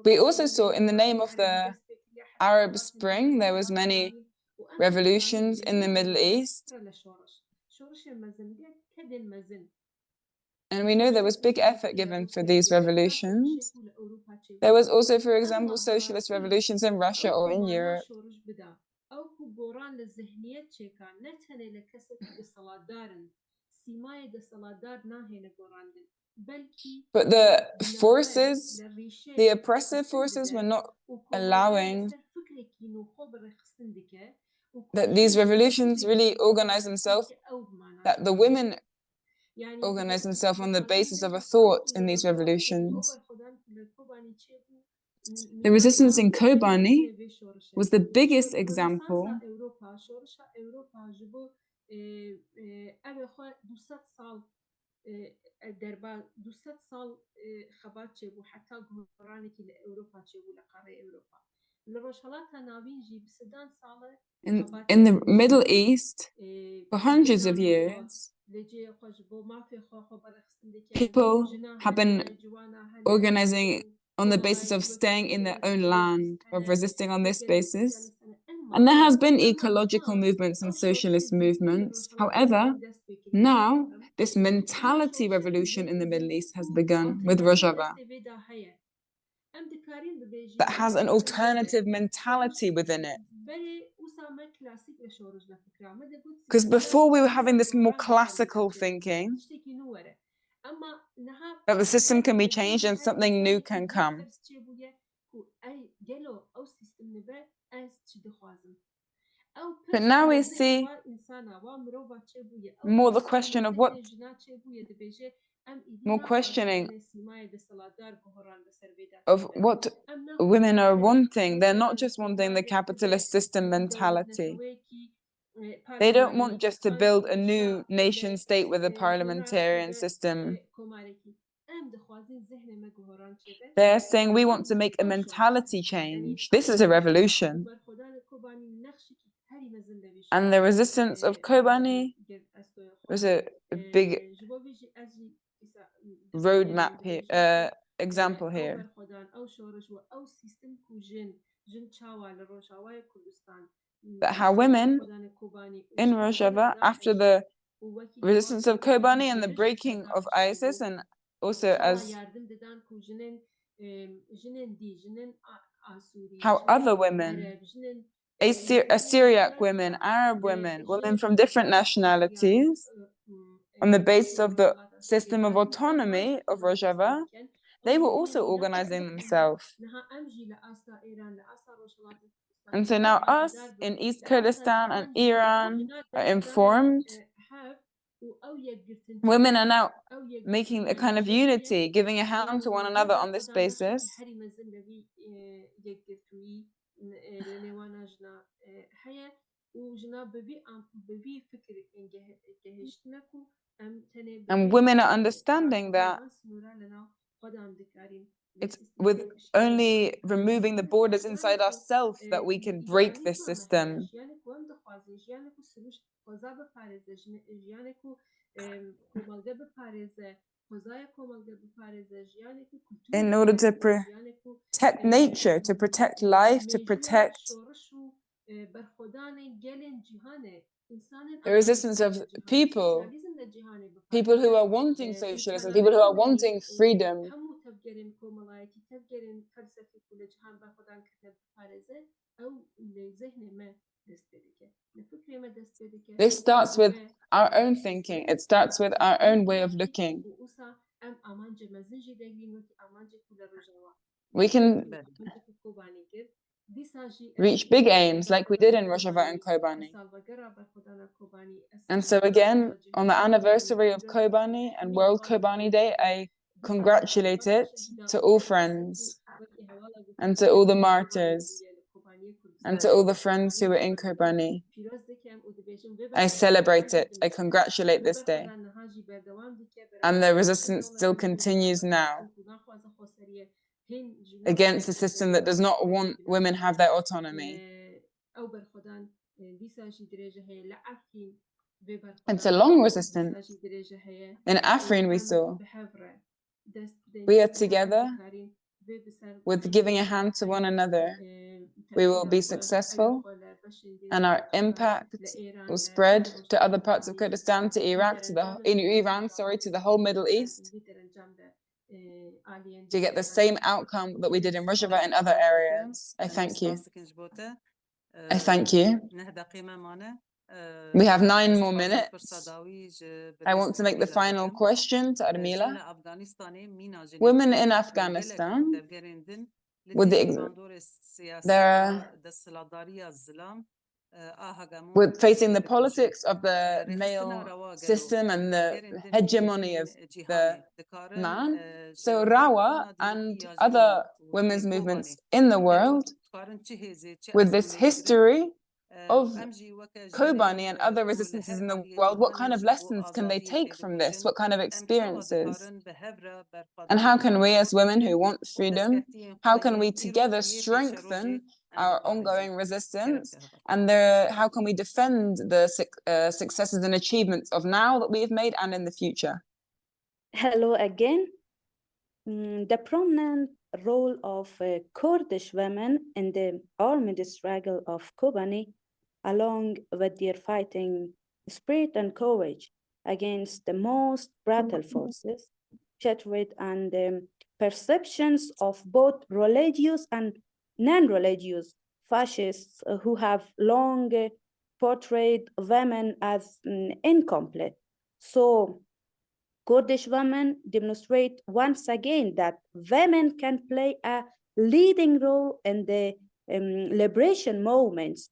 B: We also saw in the name of the Arab Spring, there was many revolutions in the Middle East. And we know there was big effort given for these revolutions. There was also, for example, socialist revolutions in Russia or in Europe. But the forces, the oppressive forces, were not allowing that these revolutions really organize themselves, that the women organize themselves on the basis of a thought in these revolutions. The resistance in Kobani was the biggest example in the Middle East for hundreds of years. people have been organizing on the basis of staying in their own land, of resisting on this basis. And there has been ecological movements and socialist movements. However, now this mentality revolution in the Middle East has begun with Rojava that has an alternative mentality within it. Because before we were having this more classical thinking that the system can be changed and something new can come. But now we see more the question of what, more questioning of what women are wanting. They're not just wanting the capitalist system mentality. They don't want just to build a new nation state with a parliamentarian system. They're saying we want to make a mentality change. This is a revolution. And the resistance of Kobani was a big roadmap here, example here. But how women in Rojava, after the resistance of Kobani and the breaking of ISIS, and also as how other women, Syriac women, Arab women, women from different nationalities, on the basis of the system of autonomy of Rojava, they were also organizing themselves. And so now us in East Kurdistan and Iran are informed. Women are now making a kind of unity, giving a hand to one another on this basis. And women are understanding that it's with only removing the borders inside ourselves that we can break this system. In order to protect nature, to protect life, to protect the resistance of people who are wanting socialism, people who are wanting freedom. This starts with our own thinking. It starts with our own way of looking. We can reach big aims like we did in Rojava and Kobani. And so again, on the anniversary of Kobani and World Kobani Day, I congratulate it to all friends and to all the martyrs and to all the friends who were in Kobani. I celebrate it. I congratulate this day. And the resistance still continues now against a system that does not want women have their autonomy. It's a long resistance. In Afrin we saw. We are together with giving a hand to one another. We will be successful and our impact will spread to other parts of Kurdistan, to Iran, to the whole Middle East, to get the same outcome that we did in Rojava and other areas. I thank you. I thank you. We have 9 more minutes. I want to make the final question to Armila. Women in Afghanistan, with facing the politics of the male system and the hegemony of the man. So RAWA and other women's movements in the world, with this history of Kobani and other resistances in the world, what kind of lessons can they take from this? What kind of experiences? And how can we as women who want freedom, how can we together strengthen our ongoing resistance, and how can we defend the successes and achievements of now that we have made and in the future?
C: Hello again. The prominent role of Kurdish women in the armed struggle of Kobani, along with their fighting spirit and courage against the most brutal forces, hatred and perceptions of both religious and non-religious fascists who have long portrayed women as incomplete. So Kurdish women demonstrate once again that women can play a leading role in the liberation movements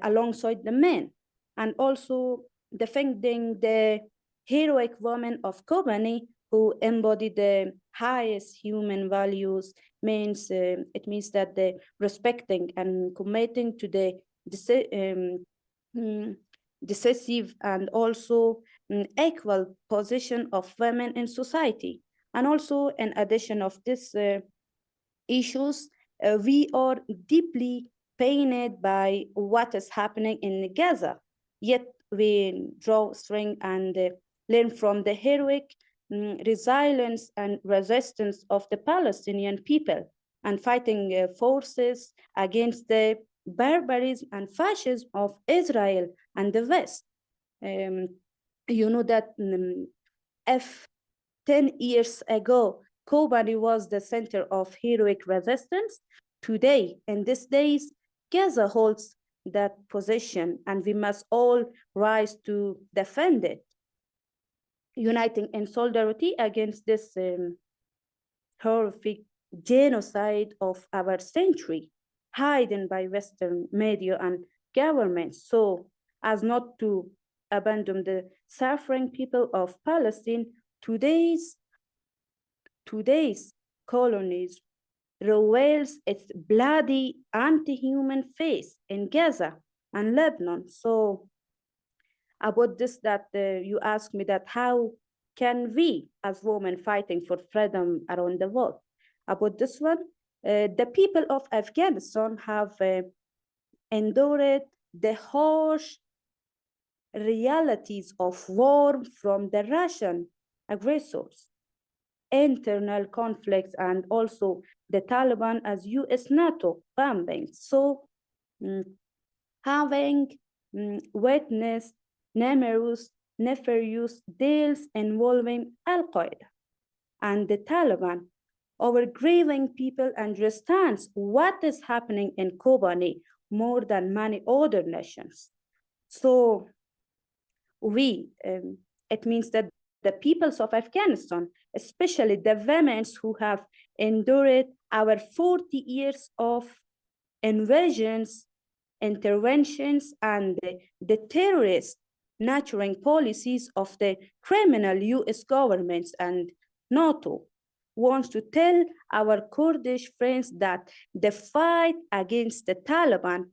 C: alongside the men, and also defending the heroic women of Kobani who embody the highest human values. It means that the respecting and committing to the decisive and also equal position of women in society. And also, in addition of these issues, we are deeply pained by what is happening in Gaza. Yet we draw strength and learn from the heroic resilience and resistance of the Palestinian people and fighting forces against the barbarism and fascism of Israel and the West. You know that if 10 years ago, Kobani was the center of heroic resistance, today, in these days, Gaza holds that position, and we must all rise to defend it, uniting in solidarity against this horrific genocide of our century, hidden by Western media and governments, so as not to abandon the suffering people of Palestine. Today's colonies reveals its bloody anti-human face in Gaza and Lebanon. So about this, that you asked me that how can we as women fighting for freedom around the world? About this one, the people of Afghanistan have endured the harsh realities of war from the Russian aggressors, internal conflicts, and also the Taliban as US NATO bombings. So having witnessed numerous nefarious deals involving Al-Qaeda and the Taliban, our grieving people understands what is happening in Kobani more than many other nations. So it means that the peoples of Afghanistan, especially the women who have endured our 40 years of invasions, interventions, and the terrorist nurturing policies of the criminal US governments and NATO, wants to tell our Kurdish friends that the fight against the Taliban,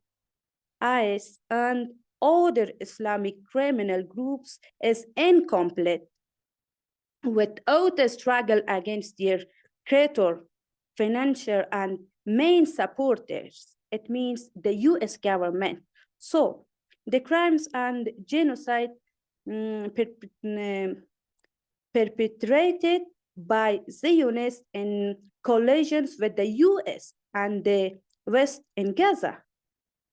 C: IS, and other Islamic criminal groups is incomplete without a struggle against their creator, financial, and main supporters. It means the US government. So the crimes and genocide perpetrated by Zionists in collisions with the US and the West in Gaza,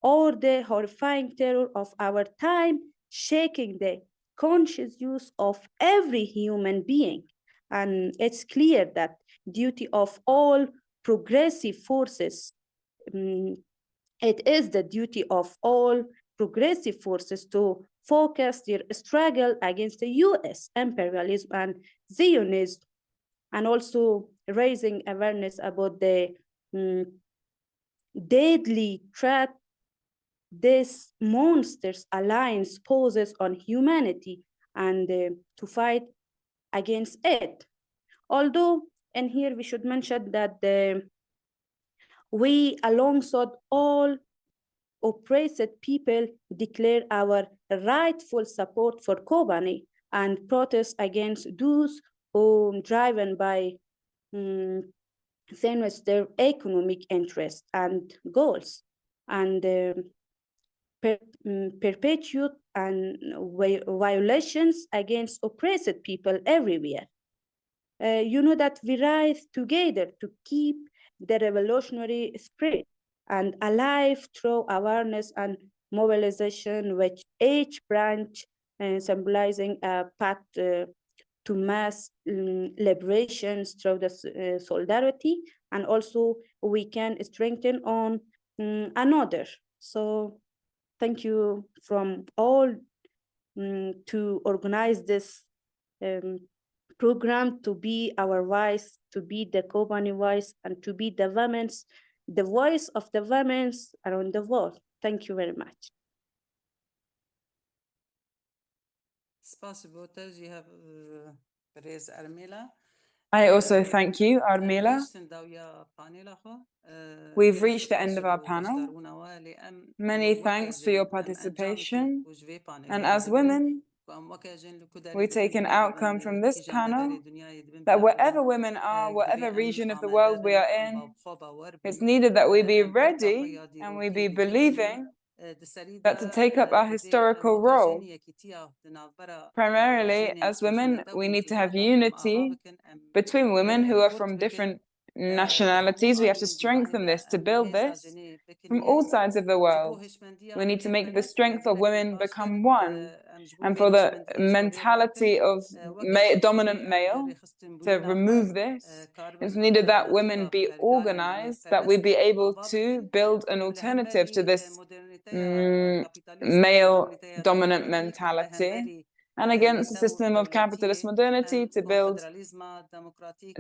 C: or the horrifying terror of our time, shaking the conscious use of every human being. And it's clear that duty of all progressive forces, it is the duty of all progressive forces to focus their struggle against the US imperialism and Zionism, and also raising awareness about the deadly threat this monsters alliance poses on humanity, and to fight against it. Although, and here we should mention that we, alongside all oppressed people, declare our rightful support for Kobani and protest against those who, driven by their economic interests and goals. and perpetuate and violations against oppressed people everywhere. You know that we rise together to keep the revolutionary spirit and alive through awareness and mobilization, with each branch symbolizing a path to mass liberations through the solidarity, and also we can strengthen on another. So thank you from all to organize this program, to be our voice, to be the Kobani voice, and to be the voice of the women around the world. Thank you very much.
B: I also thank you, Armila. We've reached the end of our panel. Many thanks for your participation. And as women, we take an outcome from this panel that wherever women are, whatever region of the world we are in, it's needed that we be ready and we be believing that to take up our historical role. Primarily, as women, we need to have unity between women who are from different nationalities. We have to strengthen this, to build this from all sides of the world. We need to make the strength of women become one, and for the mentality of dominant male to remove this. It's needed that women be organized, that we be able to build an alternative to this male dominant mentality, and against the system of capitalist modernity, to build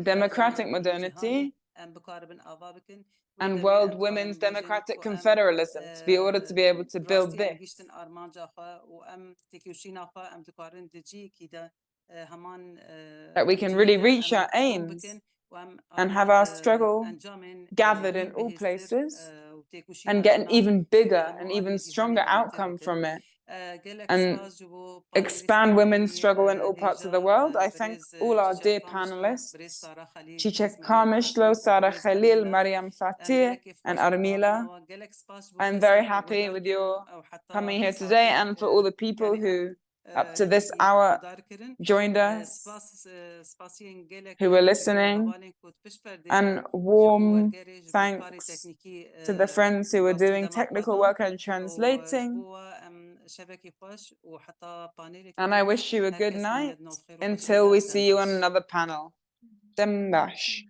B: democratic modernity and world women's democratic confederalism, to be ordered to be able to build this. That we can really reach our aims and have our struggle gathered in all places and get an even bigger and even stronger outcome from it, and expand women's struggle in all parts of the world. I thank all our dear panelists, Çiçek, Qamişlo, Sara, Xelîl, Maryam, Fathi, and Armila. I'm very happy with your coming here today, and for all the people who up to this hour joined us, who were listening, and warm thanks to the friends who were doing technical work and translating. And I wish you a good night until we see you on another panel. Dembash.